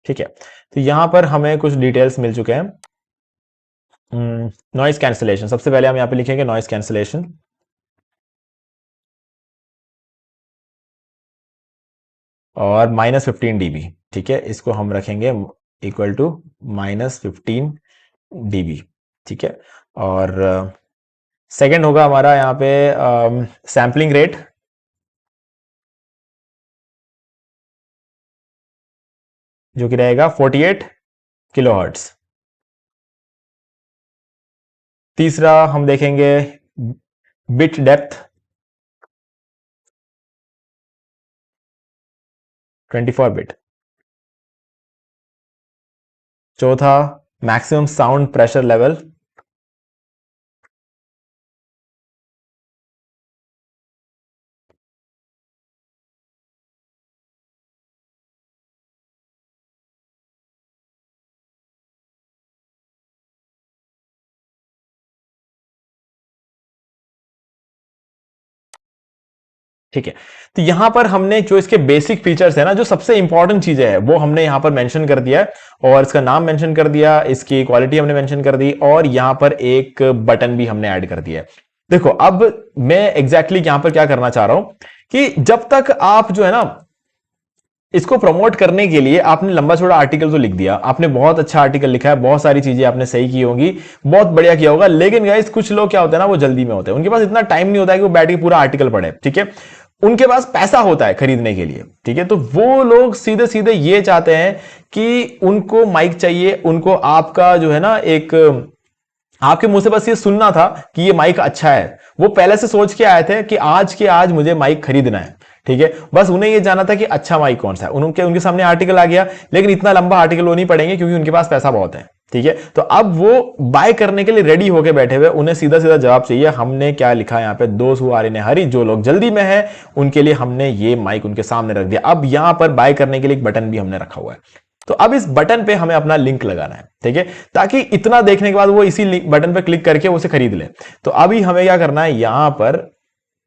ठीक है, तो यहां पर हमें कुछ डिटेल्स मिल चुके हैं। नॉइस कैंसिलेशन, सबसे पहले हम यहां पे लिखेंगे नॉइस कैंसिलेशन और -15 dB। ठीक है, इसको हम रखेंगे इक्वल टू -15 dB। ठीक है, और सेकंड होगा हमारा यहाँ पे सैम्पलिंग रेट, जो कि रहेगा 48 किलोहर्ट्ज। तीसरा हम देखेंगे बिट डेप्थ 24 बिट। चौथा मैक्सिमम साउंड प्रेशर लेवल। ठीक है, तो यहां पर हमने जो इसके बेसिक फीचर्स है ना, जो सबसे इंपॉर्टेंट चीजें है वो हमने यहां पर मेंशन कर दिया है और इसका नाम मेंशन कर दिया, इसकी क्वालिटी हमने मेंशन कर दी और यहां पर एक बटन भी हमने ऐड कर दिया है। देखो, अब मैं एग्जैक्टली यहां पर क्या करना चाह रहा हूं कि जब तक आप जो है ना इसको प्रमोट करने के लिए आपने लंबा चौड़ा आर्टिकल तो लिख दिया, आपने बहुत अच्छा आर्टिकल लिखा है, बहुत सारी चीजें आपने सही की होंगी, बहुत बढ़िया किया होगा, लेकिन गाइस कुछ लोग क्या होते हैं ना, वो जल्दी में होते हैं, उनके पास इतना टाइम नहीं होता है कि वो बैठ के पूरा आर्टिकल पढ़े। ठीक है, उनके पास पैसा होता है खरीदने के लिए। ठीक है, तो वो लोग सीधे सीधे ये चाहते हैं कि उनको माइक चाहिए, उनको आपका जो है ना एक आपके मुंह से बस ये सुनना था कि ये माइक अच्छा है। वो पहले से सोच के आए थे कि आज के आज मुझे माइक खरीदना है। ठीक है, बस उन्हें ये जाना था कि अच्छा माइक कौन सा है। उनके सामने आर्टिकल आ गया, लेकिन इतना लंबा आर्टिकल वो नहीं पढ़ेंगे क्योंकि उनके पास पैसा बहुत है। ठीक है, तो अब वो बाय करने के लिए रेडी होके बैठे हुए, उन्हें सीधा सीधा जवाब चाहिए। हमने क्या लिखा है यहाँ पे, दोस्त हु आर इन ए हरी, जो लोग जल्दी में है उनके लिए हमने ये माइक उनके सामने रख दिया। अब यहां पर बाय करने के लिए एक बटन भी हमने रखा हुआ है। तो अब इस बटन पे हमें अपना लिंक लगाना है, ठीक है, ताकि इतना देखने के बाद वो इसी बटन पे क्लिक करके उसे खरीद ले। तो अभी हमें क्या करना है, यहां पर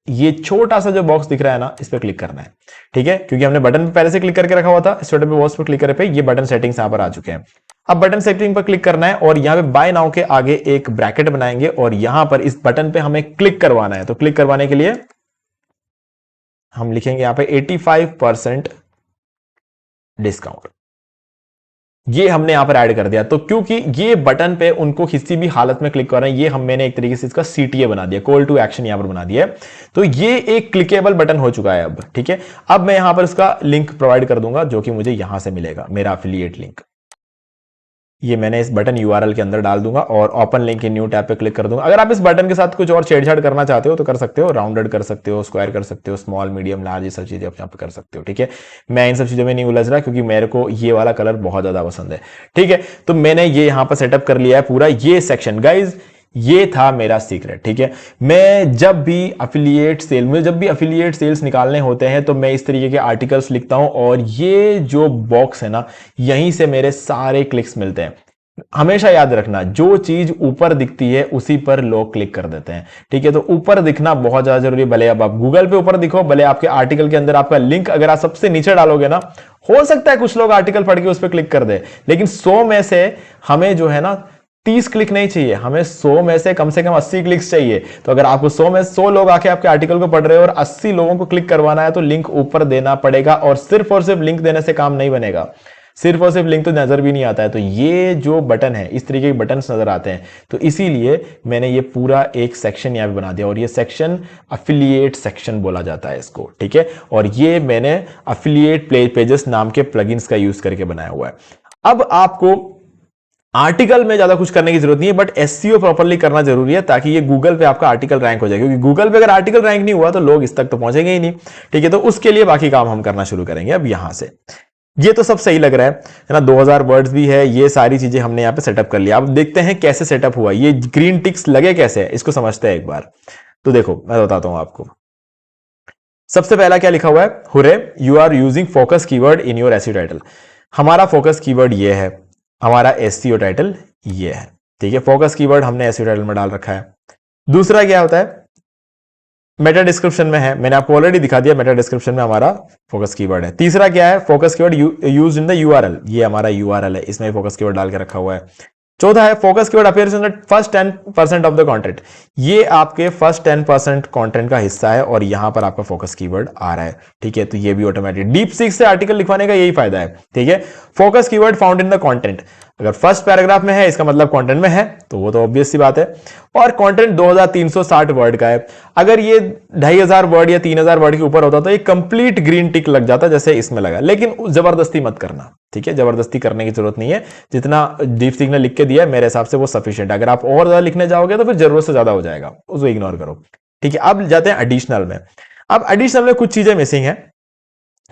ये छोटा सा जो बॉक्स दिख रहा है ना, इस पर क्लिक करना है, ठीक है, क्योंकि हमने बटन पे पहले से क्लिक करके रखा हुआ था। इस छोटे पे बॉक्स पर क्लिक करने पे ये बटन सेटिंग्स यहां पर आ चुके हैं। अब बटन सेटिंग पर क्लिक करना है और यहां पे बाय नाउ के आगे एक ब्रैकेट बनाएंगे और यहां पर इस बटन पे हमें क्लिक करवाना है। तो क्लिक करवाने के लिए हम लिखेंगे यहां पे 85% डिस्काउंट। ये हमने यहां पर ऐड कर दिया। तो क्योंकि ये बटन पे उनको किसी भी हालत में क्लिक करना है, ये मैंने एक तरीके से इसका CTA बना दिया, कॉल टू एक्शन यहां पर बना दिया है। तो ये एक क्लिकेबल बटन हो चुका है अब, ठीक है। अब मैं यहां पर इसका लिंक प्रोवाइड कर दूंगा जो कि मुझे यहां से मिलेगा, मेरा एफिलिएट लिंक। ये मैंने इस बटन URL के अंदर डाल दूंगा और open link in new tab पे क्लिक कर दूंगा। अगर आप इस बटन के साथ कुछ और छेड़छाड़ करना चाहते हो तो कर सकते हो, राउंडेड कर सकते हो, स्क्वायर कर सकते हो, स्मॉल मीडियम लार्ज, ये सब चीजें आप यहाँ पे कर सकते हो, ठीक है। मैं इन सब चीजों में नहीं उलझ रहा क्योंकि मेरे को ये वाला कलर बहुत ज्यादा पसंद है, ठीक है। तो मैंने ये यहाँ पर सेटअप कर लिया है पूरा ये सेक्शन। गाइज ये था मेरा सीक्रेट, ठीक है। मैं जब भी अफिलिएट सेल्स निकालने होते हैं तो मैं इस तरीके के आर्टिकल्स लिखता हूं और ये जो बॉक्स है ना, यहीं से मेरे सारे क्लिक्स मिलते हैं। हमेशा याद रखना, जो चीज ऊपर दिखती है उसी पर लोग क्लिक कर देते हैं, ठीक है। तो ऊपर दिखना बहुत ज्यादा जरूरी है। भले अब आप गूगल पे ऊपर दिखो, भले आपके आर्टिकल के अंदर आपका लिंक अगर आप सबसे नीचे डालोगे ना, हो सकता है कुछ लोग आर्टिकल पढ़ के उस पर क्लिक कर दे, लेकिन 100 में से हमें जो है ना 30 क्लिक नहीं चाहिए, हमें 100 में से कम 80 क्लिक्स चाहिए। तो अगर आपको 100 में 100 लोग आके आपके आर्टिकल को पढ़ रहे हो और 80 लोगों को क्लिक करवाना है तो लिंक ऊपर देना पड़ेगा। और सिर्फ लिंक देने से काम नहीं बनेगा, सिर्फ और सिर्फ लिंक तो नजर भी नहीं आता है। तो ये जो बटन है, इस तरीके के बटन्स नजर आते हैं, तो इसीलिए मैंने ये पूरा एक सेक्शन यहां पे बना दिया और ये सेक्शन अफिलिएट सेक्शन बोला जाता है इसको, ठीक है। और ये मैंने अफिलिएट पेजेस नाम के प्लगइन्स का यूज करके बनाया हुआ है। अब आपको आर्टिकल में ज्यादा कुछ करने की जरूरत नहीं है, बट एसईओ प्रॉपर्ली करना जरूरी है ताकि ये गूगल पे आपका आर्टिकल रैंक हो जाए। क्योंकि गूगल पे अगर आर्टिकल रैंक नहीं हुआ तो लोग इस तक तो पहुंचेंगे ही नहीं, ठीक है। तो उसके लिए बाकी काम हम करना शुरू करेंगे अब यहां से। ये तो सब सही लग रहा है ना, 2000 वर्ड्स भी है, ये सारी चीजें हमने यहाँ पे सेटअप कर लिया। अब देखते हैं कैसे सेटअप हुआ, ये ग्रीन टिक्स लगे कैसे, इसको समझते हैं एक बार। तो देखो मैं बताता हूं आपको। सबसे पहला क्या लिखा हुआ है, hooray you are using focus keyword in your SEO title. हमारा फोकस कीवर्ड ये है, हमारा एसईओ टाइटल ये है, ठीक है। फोकस कीवर्ड हमने एसईओ टाइटल में डाल रखा है। दूसरा क्या होता है, मेटा डिस्क्रिप्शन में है, मैंने आपको ऑलरेडी दिखा दिया, मेटा डिस्क्रिप्शन में हमारा फोकस कीवर्ड है। तीसरा क्या है, focus keyword used in the URL, ये हमारा यूआरएल है, इसमें फोकस कीवर्ड डाल के रखा हुआ है। चौथा है focus keyword appears in the first 10% of the content, ये आपके फर्स्ट 10% कंटेंट का हिस्सा है और यहां पर आपका फोकस कीवर्ड आ रहा है, ठीक है। तो ये भी ऑटोमेटिक डीप सीक से आर्टिकल लिखवाने का यही फायदा है, ठीक है। Focus keyword found in the content, अगर फर्स्ट पैराग्राफ में है इसका मतलब कंटेंट में है, तो वो तो ऑब्वियस सी बात है। और कंटेंट 2360 वर्ड का है, अगर ये 2500 वर्ड या 3000 वर्ड के ऊपर होता तो ये कंप्लीट ग्रीन टिक लग जाता जैसे इसमें लगा। लेकिन जबरदस्ती मत करना, ठीक है, जबरदस्ती करने की जरूरत नहीं है। जितना डीप सीक ने लिख के दिया है मेरे हिसाब से वो सफिशिएंट है। अगर आप और ज्यादा लिखने जाओगे तो फिर जरूरत से ज्यादा हो जाएगा, उसको इग्नोर करो, ठीक है। अब जाते हैं एडिशनल में। अब एडिशनल में कुछ चीजें मिसिंग है,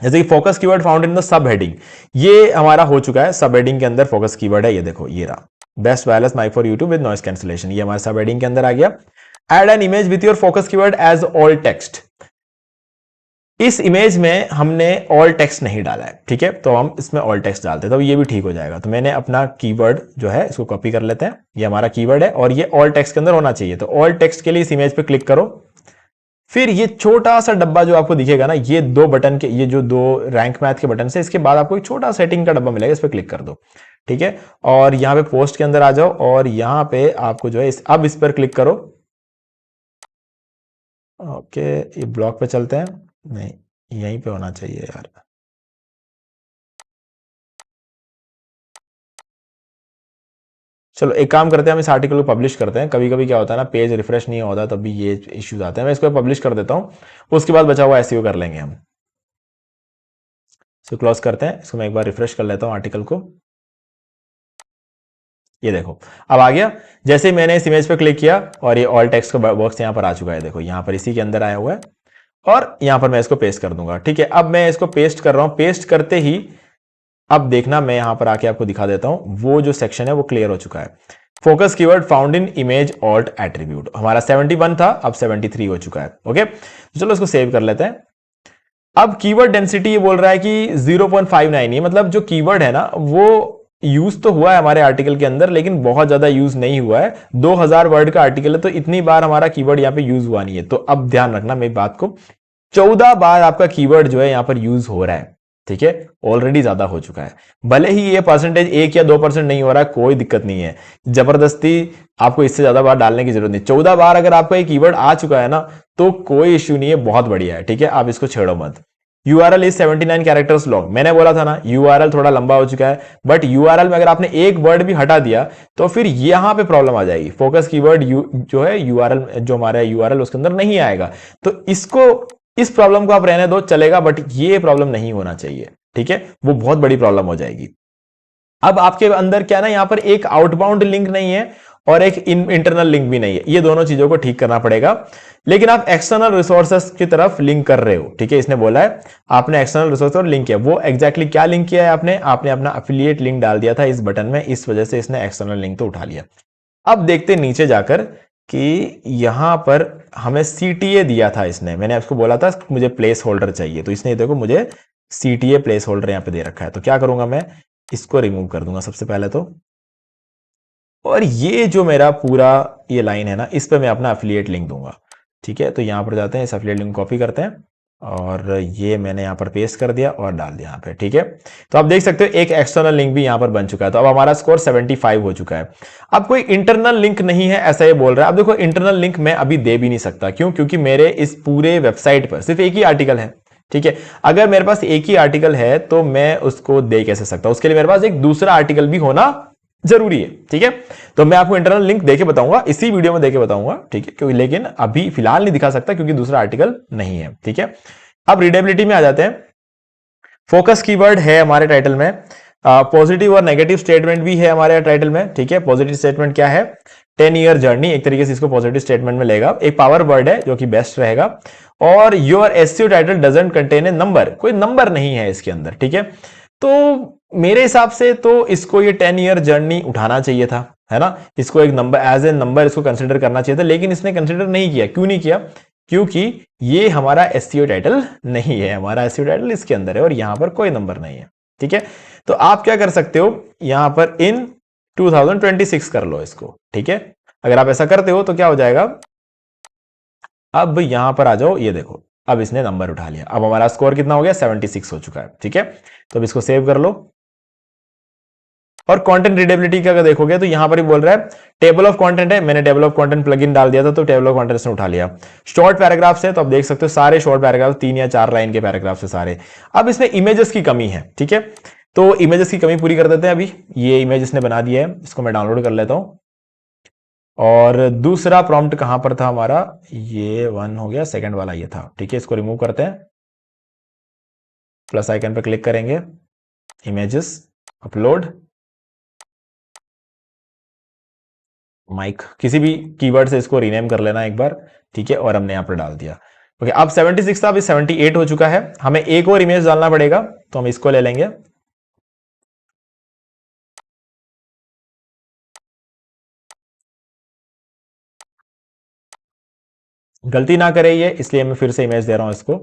जैसे कि focus keyword found in the sub heading, ये हमारा हो चुका है। सब हेडिंग के अंदर फोकस कीवर्ड है, ये देखो ये रहा, best wireless mic for YouTube with noise cancellation, ये हमारे सब हेडिंग के अंदर आ गया। Add an image with your focus keyword as alt text, इस इमेज में हमने ऑल टेक्स्ट नहीं डाला है, ठीक है, तो हम इसमें ऑल टेक्स्ट डालते हैं तो ये भी ठीक हो जाएगा। तो मैंने अपना कीवर्ड जो है इसको कॉपी कर लेते हैं, ये हमारा कीवर्ड है और ये ऑल टेक्स्ट के अंदर होना चाहिए। तो ऑल टेक्स्ट के लिए इस इमेज पे क्लिक करो, फिर ये छोटा सा डब्बा जो आपको दिखेगा ना, ये दो बटन के, ये जो दो रैंक मैथ के बटन से, इसके बाद आपको एक छोटा सेटिंग का डब्बा मिलेगा, इस पर क्लिक कर दो, ठीक है। और यहां पे पोस्ट के अंदर आ जाओ और यहां पे आपको जो है अब इस पर क्लिक करो। ओके, ये ब्लॉक पे चलते हैं, नहीं यहीं पे होना चाहिए यार। चलो एक काम करते हैं, हम इस आर्टिकल को पब्लिश करते हैं। कभी कभी क्या होता है ना, पेज रिफ्रेश नहीं होता तभी ये इश्यूज आते हैं। मैं इसको पब्लिश कर देता हूं, उसके बाद बचा हुआ एसईओ कर लेंगे हम। इसको क्लोज करते हैं, इसको मैं एक बार रिफ्रेश कर लेता हूं आर्टिकल को। ये देखो अब आ गया। जैसे ही मैंने इस इमेज पे क्लिक किया और ये ऑल टेक्स्ट का बॉक्स यहां पर आ चुका है, देखो यहां पर इसी के अंदर आया हुआ है और यहां पर मैं इसको पेस्ट कर दूंगा, ठीक है। अब मैं इसको पेस्ट कर रहा हूं, पेस्ट करते ही अब देखना मैं यहां पर आके आपको दिखा देता हूं, वो जो सेक्शन है वो क्लियर हो चुका है। Focus keyword found in image alt attribute, हमारा 71 था, अब 73 हो चुका है। ओके, चलो इसको सेव कर लेते हैं अब कीवर्ड डेंसिटी ये बोल रहा है कि 0.59 है, मतलब जो कीवर्ड है ना वो यूज तो हुआ है हमारे आर्टिकल के अंदर, लेकिन बहुत ज्यादा यूज नहीं हुआ है। 2000 वर्ड का आर्टिकल है तो इतनी बार हमारा कीवर्ड यहाँ पे यूज हुआ नहीं है। तो अब ध्यान रखना मेरी बात को, 14 बार आपका कीवर्ड जो है यहां पर यूज हो रहा है, ठीक है, ऑलरेडी ज्यादा हो चुका है। भले ही ये परसेंटेज 1 या 2% नहीं हो रहा है, कोई दिक्कत नहीं है, जबरदस्ती आपको इससे ज्यादा बार डालने की जरूरत नहीं। 14 बार अगर आपका एक कीवर्ड आ चुका है ना तो कोई इश्यू नहीं है, बहुत बढ़िया है, ठीक है, आप इसको छेड़ो मत। URL इज 79 कैरेक्टर्स लॉन्ग, मैंने बोला था ना URL थोड़ा लंबा हो चुका है, बट URL में अगर आपने एक वर्ड भी हटा दिया तो फिर यहां पे प्रॉब्लम आ जाएगी। फोकस कीवर्ड जो है URL, जो हमारा URL उसके अंदर नहीं आएगा। तो इसको, इस प्रॉब्लम को आप रहने दो चलेगा, बट ये प्रॉब्लम नहीं होना चाहिए, ठीक है, वो बहुत बड़ी प्रॉब्लम हो जाएगी। अब आपके अंदर क्या ना, यहां पर एक आउटबाउंड लिंक नहीं है और एक इंटरनल लिंक भी नहीं है, ये दोनों चीजों को ठीक करना पड़ेगा। लेकिन आप एक्सटर्नल रिसोर्सेस की तरफ लिंक कर रहे हो, ठीक है, इसने बोला है आपने एक्सटर्नल रिसोर्स और लिंक किया। वो एग्जैक्टली क्या लिंक किया है आपने अपना एफिलिएट लिंक डाल दिया था इस बटन में, इस वजह से इसने एक्सटर्नल लिंक तो उठा लिया। अब देखते नीचे जाकर कि यहां पर हमें CTA दिया था इसने, मैंने आपको बोला था मुझे प्लेस होल्डर चाहिए, तो इसने देखो मुझे CTA प्लेस होल्डर यहां पे दे रखा है। तो क्या करूंगा मैं, इसको रिमूव कर दूंगा सबसे पहले तो, और ये जो मेरा पूरा ये लाइन है ना, इस पे मैं अपना एफिलिएट लिंक दूंगा, ठीक है। तो यहां पर जाते हैं, इस एफिलिएट लिंक कॉपी करते हैं और ये मैंने यहां पर पेस्ट कर दिया और डाल दिया यहां पे, ठीक है। तो आप देख सकते हो एक एक्सटर्नल लिंक भी यहां पर बन चुका है। तो अब हमारा स्कोर 75 हो चुका है। अब कोई इंटरनल लिंक नहीं है ऐसा ये बोल रहा है। अब देखो इंटरनल लिंक मैं अभी दे भी नहीं सकता, क्यों, क्योंकि मेरे इस पूरे वेबसाइट पर सिर्फ एक ही आर्टिकल है, ठीक है। अगर मेरे पास एक ही आर्टिकल है तो मैं उसको दे कैसे सकता हूं, उसके लिए मेरे पास एक दूसरा आर्टिकल भी होना जरूरी है, ठीक है। तो मैं आपको इंटरनल लिंक देके बताऊंगा, इसी वीडियो में देके बताऊंगा, ठीक है, क्योंकि लेकिन अभी फिलहाल नहीं दिखा सकता क्योंकि दूसरा आर्टिकल नहीं है, ठीक है। अब रीडेबिलिटी में आ जाते हैं। फोकस कीवर्ड है हमारे टाइटल में, पॉजिटिव और नेगेटिव स्टेटमेंट भी है हमारे टाइटल में, ठीक है। पॉजिटिव स्टेटमेंट क्या है, 10 ईयर जर्नी, एक तरीके से इसको पॉजिटिव स्टेटमेंट में लेगा। एक पावर वर्ड है जो कि बेस्ट रहेगा, और your SEO title doesn't contain a number, कोई नंबर नहीं है इसके अंदर, ठीक है। तो मेरे हिसाब से तो इसको ये 10 ईयर जर्नी उठाना चाहिए था, है ना, इसको एक नंबर, एज ए नंबर इसको कंसिडर करना चाहिए था, लेकिन इसने कंसिडर नहीं किया। क्यों नहीं किया, क्योंकि ये हमारा एसईओ टाइटल नहीं है, हमारा एसईओ टाइटल इसके अंदर है और यहां पर कोई नंबर नहीं है, ठीक है। तो आप क्या कर सकते हो, यहां पर इन 2026 कर लो इसको, ठीक है। अगर आप ऐसा करते हो तो क्या हो जाएगा, अब यहां पर आ जाओ, ये देखो अब इसने नंबर उठा लिया। अब हमारा स्कोर कितना हो गया, 76 हो चुका है, ठीक है। तो अब इसको सेव कर लो। और कंटेंट रीडेबिलिटी का अगर देखोगे तो यहां पर ही बोल रहा है टेबल ऑफ कंटेंट है, मैंने टेबल ऑफ कंटेंट प्लगइन डाल दिया था तो टेबल ऑफ कंटेंट ने उठा लिया। शॉर्ट पैराग्राफ्स है तो आप देख सकते हो सारे शॉर्ट पैराग्राफ 3 या 4 लाइन के पैराग्राफ है सारे। अब इसमें इमेजेस की कमी है, ठीक है, तो इमेजेस की कमी पूरी कर देते हैं। अभी ये इमेज इसने बना दिया है, इसको मैं डाउनलोड कर लेता हूं। और दूसरा प्रॉम्प्ट कहां पर था हमारा, ये 1 हो गया, सेकंड वाला ये था, ठीक है। इसको रिमूव करते हैं, प्लस आइकन पर क्लिक करेंगे, इमेजेस, अपलोड, माइक, किसी भी कीवर्ड से इसको रीनेम कर लेना एक बार, ठीक है। और हमने यहां पर डाल दिया, ओके। अब 76 था, अभी 78 हो चुका है। हमें एक और इमेज डालना पड़ेगा, तो हम इसको ले लेंगे। गलती ना करे ये, इसलिए मैं फिर से इमेज दे रहा हूं इसको।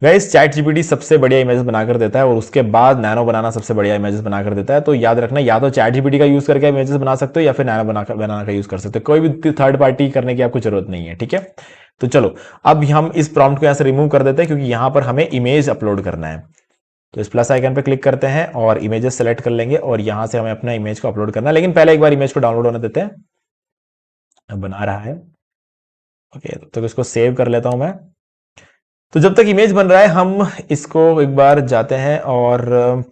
गाइस चैट जीपीटी सबसे बढ़िया इमेजेस बनाकर देता है और उसके बाद नैनो बनाना सबसे बढ़िया इमेजेस बनाकर देता है। तो याद रखना, या तो चैट जीपीटी का यूज करके इमेजेस बना सकते हो या फिर नैनो बनाना का यूज कर सकते हो, कोई भी थर्ड पार्टी करने की आपको जरूरत नहीं है, ठीक है। तो चलो अब हम इस प्रॉम्प्ट को यहां से रिमूव कर देते हैं क्योंकि यहां पर हमें इमेज अपलोड करना है। तो इस प्लस आइकन पे क्लिक करते हैं और इमेजेस सेलेक्ट कर लेंगे और यहां से हमें अपना इमेज को अपलोड करना है, लेकिन पहले एक बार इमेज को डाउनलोड होने देते हैं। अब बना रहा है, ओके, तो इसको सेव कर लेता हूं मैं। तो जब तक इमेज बन रहा है हम इसको एक बार जाते हैं और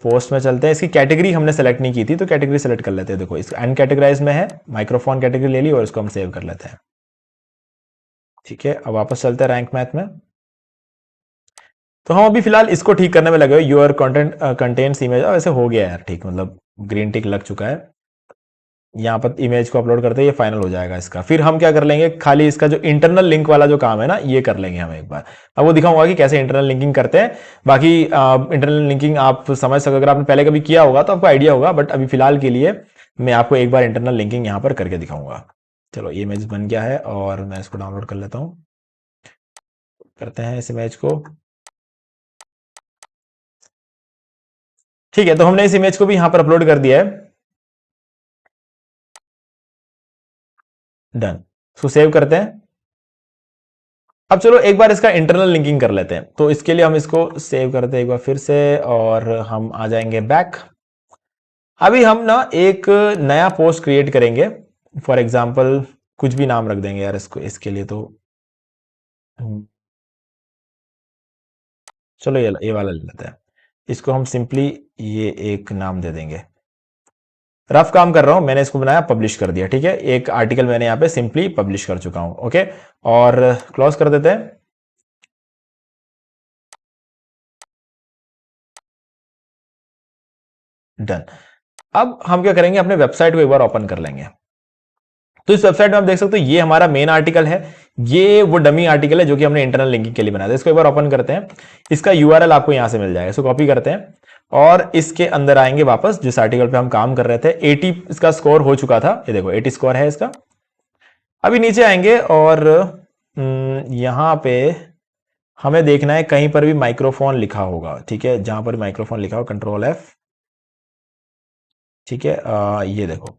पोस्ट में चलते हैं। इसकी कैटेगरी हमने सेलेक्ट नहीं की थी तो कैटेगरी सेलेक्ट कर लेते हैं। देखो इस अनकैटेगराइज में है, माइक्रोफोन कैटेगरी ले ली और इसको हम सेव कर लेते हैं, ठीक है। अब वापस चलते हैं रैंक मैथ में। तो हम अभी फिलहाल इसको ठीक करने में लगे हुए, योर कंटेंट कंटेंट्स इमेज, वैसे हो गया यार ठीक, मतलब ग्रीन टिक लग चुका है। यहाँ पर इमेज को अपलोड करते हैं, ये फाइनल हो जाएगा इसका। फिर हम क्या कर लेंगे, खाली इसका जो इंटरनल लिंक वाला जो काम है ना, ये कर लेंगे हम एक बार। अब वो दिखाऊंगा कि कैसे इंटरनल लिंकिंग करते हैं। बाकी इंटरनल लिंकिंग आप समझ सको, अगर आपने पहले कभी किया होगा तो आपको आइडिया होगा, बट अभी फिलहाल के लिए मैं आपको एक बार इंटरनल लिंकिंग यहाँ पर करके दिखाऊंगा। चलो ये इमेज बन गया है और मैं इसको डाउनलोड कर लेता हूँ। करते हैं इस इमेज को। ठीक है, तो हमने इस इमेज को भी यहां पर अपलोड कर दिया है। डन। इसको सेव करते हैं। अब चलो एक बार इसका इंटरनल लिंकिंग कर लेते हैं। तो इसके लिए हम इसको सेव करते हैं एक बार फिर से और हम आ जाएंगे बैक। अभी हम ना एक नया पोस्ट क्रिएट करेंगे। फॉर एग्जांपल कुछ भी नाम रख देंगे यार इसको, इसके लिए तो चलो ये वाला ले लेते हैं। इसको हम सिंपली ये एक नाम दे देंगे। रफ काम कर रहा हूं, मैंने इसको बनाया, पब्लिश कर दिया। ठीक है, एक आर्टिकल मैंने यहां पे सिंपली पब्लिश कर चुका हूं। ओके, और क्लोज कर देते हैं। डन। अब हम क्या करेंगे, अपने वेबसाइट को एक बार ओपन कर लेंगे। तो इस वेबसाइट में आप देख सकते हो ये हमारा मेन आर्टिकल है, ये वो डमी आर्टिकल है जो कि हमने इंटरनल लिंकिंग के लिए बनाया था। इसको एक बार ओपन करते हैं। इसका यूआरएल आपको यहां से मिल जाएगा। इसको कॉपी करते हैं और इसके अंदर आएंगे वापस जिस आर्टिकल पे हम काम कर रहे थे। 80 इसका स्कोर हो चुका था, ये देखो 80 स्कोर है इसका। अभी नीचे आएंगे और यहां पे हमें देखना है कहीं पर भी माइक्रोफोन लिखा होगा। ठीक है, जहां पर माइक्रोफोन लिखा हो कंट्रोल एफ। ठीक है, ये देखो,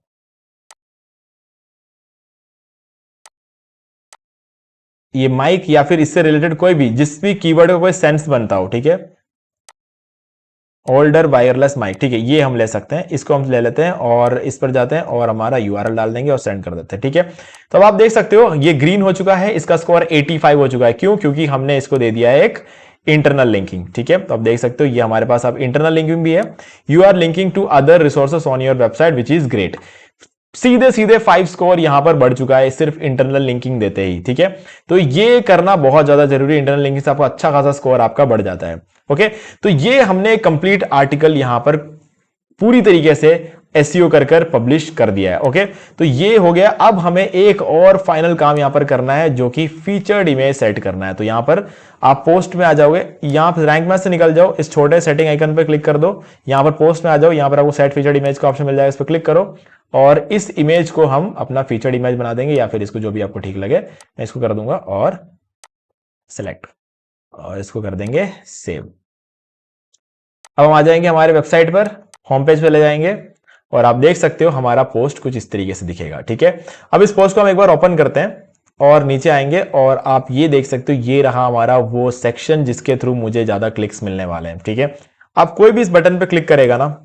ये माइक या फिर इससे रिलेटेड कोई भी जिस भी कीवर्ड का कोई सेंस बनता हो। ठीक है, ओल्डर वायरलेस माइक। ठीक है, ये हम ले सकते हैं। इसको हम ले लेते हैं और इस पर जाते हैं और हमारा यूआरएल डाल देंगे और सेंड कर देते हैं। ठीक है, तो अब आप देख सकते हो ये ग्रीन हो चुका है, इसका स्कोर 85 हो चुका है। क्यों? क्योंकि हमने इसको दे दिया है एक इंटरनल लिंकिंग। ठीक है, तो आप देख सकते हो ये हमारे पास अब इंटरनल लिंकिंग भी है। You are linking to other resources on your website which is great. सीधे सीधे 5 स्कोर यहां पर बढ़ चुका है सिर्फ इंटरनल लिंकिंग देते ही। ठीक है, तो ये करना बहुत ज्यादा जरूरी है। इंटरनल लिंकिंग से आपको अच्छा खासा स्कोर आपका बढ़ जाता है। ओके, तो ये हमने कंप्लीट आर्टिकल यहां पर पूरी तरीके से एसईओ कर पब्लिश कर दिया है। ओके, तो ये हो गया। अब हमें एक और फाइनल काम यहां पर करना है जो कि फीचर्ड इमेज सेट करना है। तो यहां पर आप पोस्ट में आ जाओगे, यहां पर रैंक मैच से निकल जाओ, इस छोटे सेटिंग आइकन पर क्लिक कर दो, यहां पर पोस्ट में आ जाओ, यहां पर आपको सेट फीचर्ड इमेज का ऑप्शन मिल जाएगा, इस पर क्लिक करो और इस इमेज को हम अपना फीचर्ड इमेज बना देंगे या फिर इसको जो भी आपको ठीक लगे। मैं इसको कर दूंगा और सिलेक्ट और इसको कर देंगे सेव। अब हम आ जाएंगे हमारे वेबसाइट पर, होम पेज पे ले जाएंगे और आप देख सकते हो हमारा पोस्ट कुछ इस तरीके से दिखेगा। ठीक है, अब इस पोस्ट को हम एक बार ओपन करते हैं और नीचे आएंगे और आप ये देख सकते हो ये रहा हमारा वो सेक्शन जिसके थ्रू मुझे ज्यादा क्लिक्स मिलने वाले हैं। ठीक है, आप कोई भी इस बटन पे क्लिक करेगा ना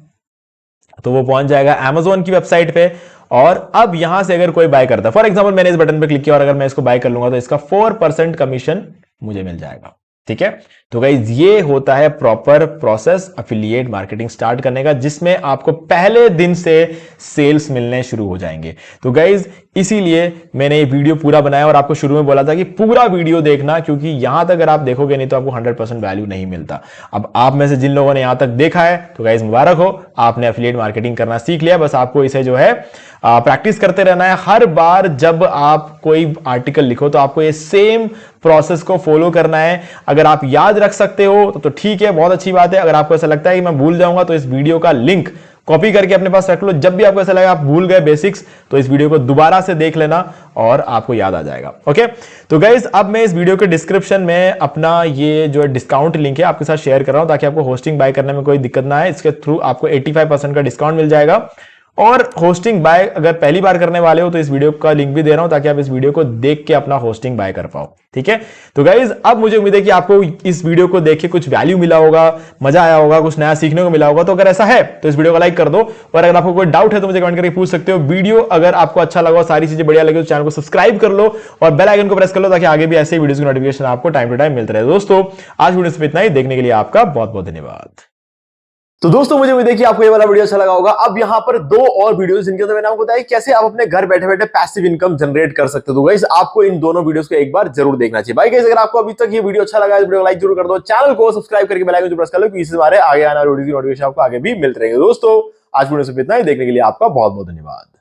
तो वो पहुंच जाएगा Amazon की वेबसाइट पे। और अब यहां से अगर कोई बाय करता है, फॉर एग्जांपल मैंने इस बटन पे क्लिक किया और अगर मैं इसको बाय कर लूंगा तो इसका 4% कमीशन मुझे मिल जाएगा। ठीक है, तो गाइज ये होता है proper process affiliate marketing start करने का, जिसमें आपको पहले दिन से सेल्स मिलने शुरू हो जाएंगे। तो गाइज इसीलिए मैंने ये वीडियो पूरा बनाया और आपको शुरू में बोला था कि पूरा वीडियो देखना, क्योंकि यहां तक अगर आप देखोगे नहीं तो आपको 100% वैल्यू नहीं मिलता। अब आप में से जिन लोगों ने यहां तक देखा है तो गाइज मुबारक हो, आपने एफिलिएट मार्केटिंग करना सीख लिया। बस आपको इसे जो है प्रैक्टिस करते रहना है। हर बार जब आप कोई आर्टिकल लिखो तो आपको ये सेम प्रोसेस को फॉलो करना है। अगर आप याद रख सकते हो तो ठीक है, बहुत अच्छी बात है। अगर आपको ऐसा लगता है कि मैं भूल जाऊंगा तो इस वीडियो का लिंक कॉपी करके अपने पास रख लो। जब भी आपको ऐसा लगे आप भूल गए बेसिक्स तो इस वीडियो को दोबारा से देख लेना और आपको याद आ जाएगा। ओके, तो गाइज अब मैं इस वीडियो के डिस्क्रिप्शन में अपना ये जो डिस्काउंट लिंक है आपके साथ शेयर कर रहा हूं ताकि आपको होस्टिंग बाय करने में कोई दिक्कत ना आए। इसके थ्रू आपको 85% का डिस्काउंट मिल जाएगा। और होस्टिंग बाय अगर पहली बार करने वाले हो तो इस वीडियो का लिंक भी दे रहा हूं ताकि आप इस वीडियो को देख के अपना होस्टिंग बाय कर पाओ। ठीक है, तो गाइज अब मुझे उम्मीद है कि आपको इस वीडियो को देख के कुछ वैल्यू मिला होगा, मजा आया होगा, कुछ नया सीखने को मिला होगा। तो अगर ऐसा है तो इस वीडियो को लाइक कर दो और अगर आपको कोई डाउट है तो मुझे कमेंट करके पूछ सकते हो। वीडियो अगर आपको अच्छा लगा, सारी चीजें बढ़िया लगी तो चैनल को सब्सक्राइब कर लो और बेल आइकन को प्रेस कर लो ताकि आगे भी ऐसे वीडियो की नोटिफिकेशन आपको टाइम टू टाइम मिलते रहे। दोस्तों आज वीडियो से इतना ही, देखने के लिए आपका बहुत बहुत धन्यवाद। तो दोस्तों मुझे उम्मीद है कि आपको ये वाला वीडियो अच्छा लगा होगा। अब यहाँ पर 2 और वीडियोस जिनके अंदर मैंने आपको बताया कैसे आप अपने घर बैठे बैठे पैसिव इनकम जनरेट कर सकते हो। तो गाइस आपको इन दोनों वीडियोस को एक बार जरूर देखना चाहिए। भाई गाइस अगर आपको अभी तक ये वीडियो अच्छा लगा है तो वीडियो को लाइक जरूर कर दो, चैनल को सब्सक्राइब करके बेल आइकन को प्रेस कर लो क्योंकि इससे हमारे आगे आने वाले वीडियो की नोटिफिकेशन आपको आगे भी मिलते रहेंगे। दोस्तों आज वीडियो से इतना ही, देखने के लिए आपका बहुत बहुत धन्यवाद।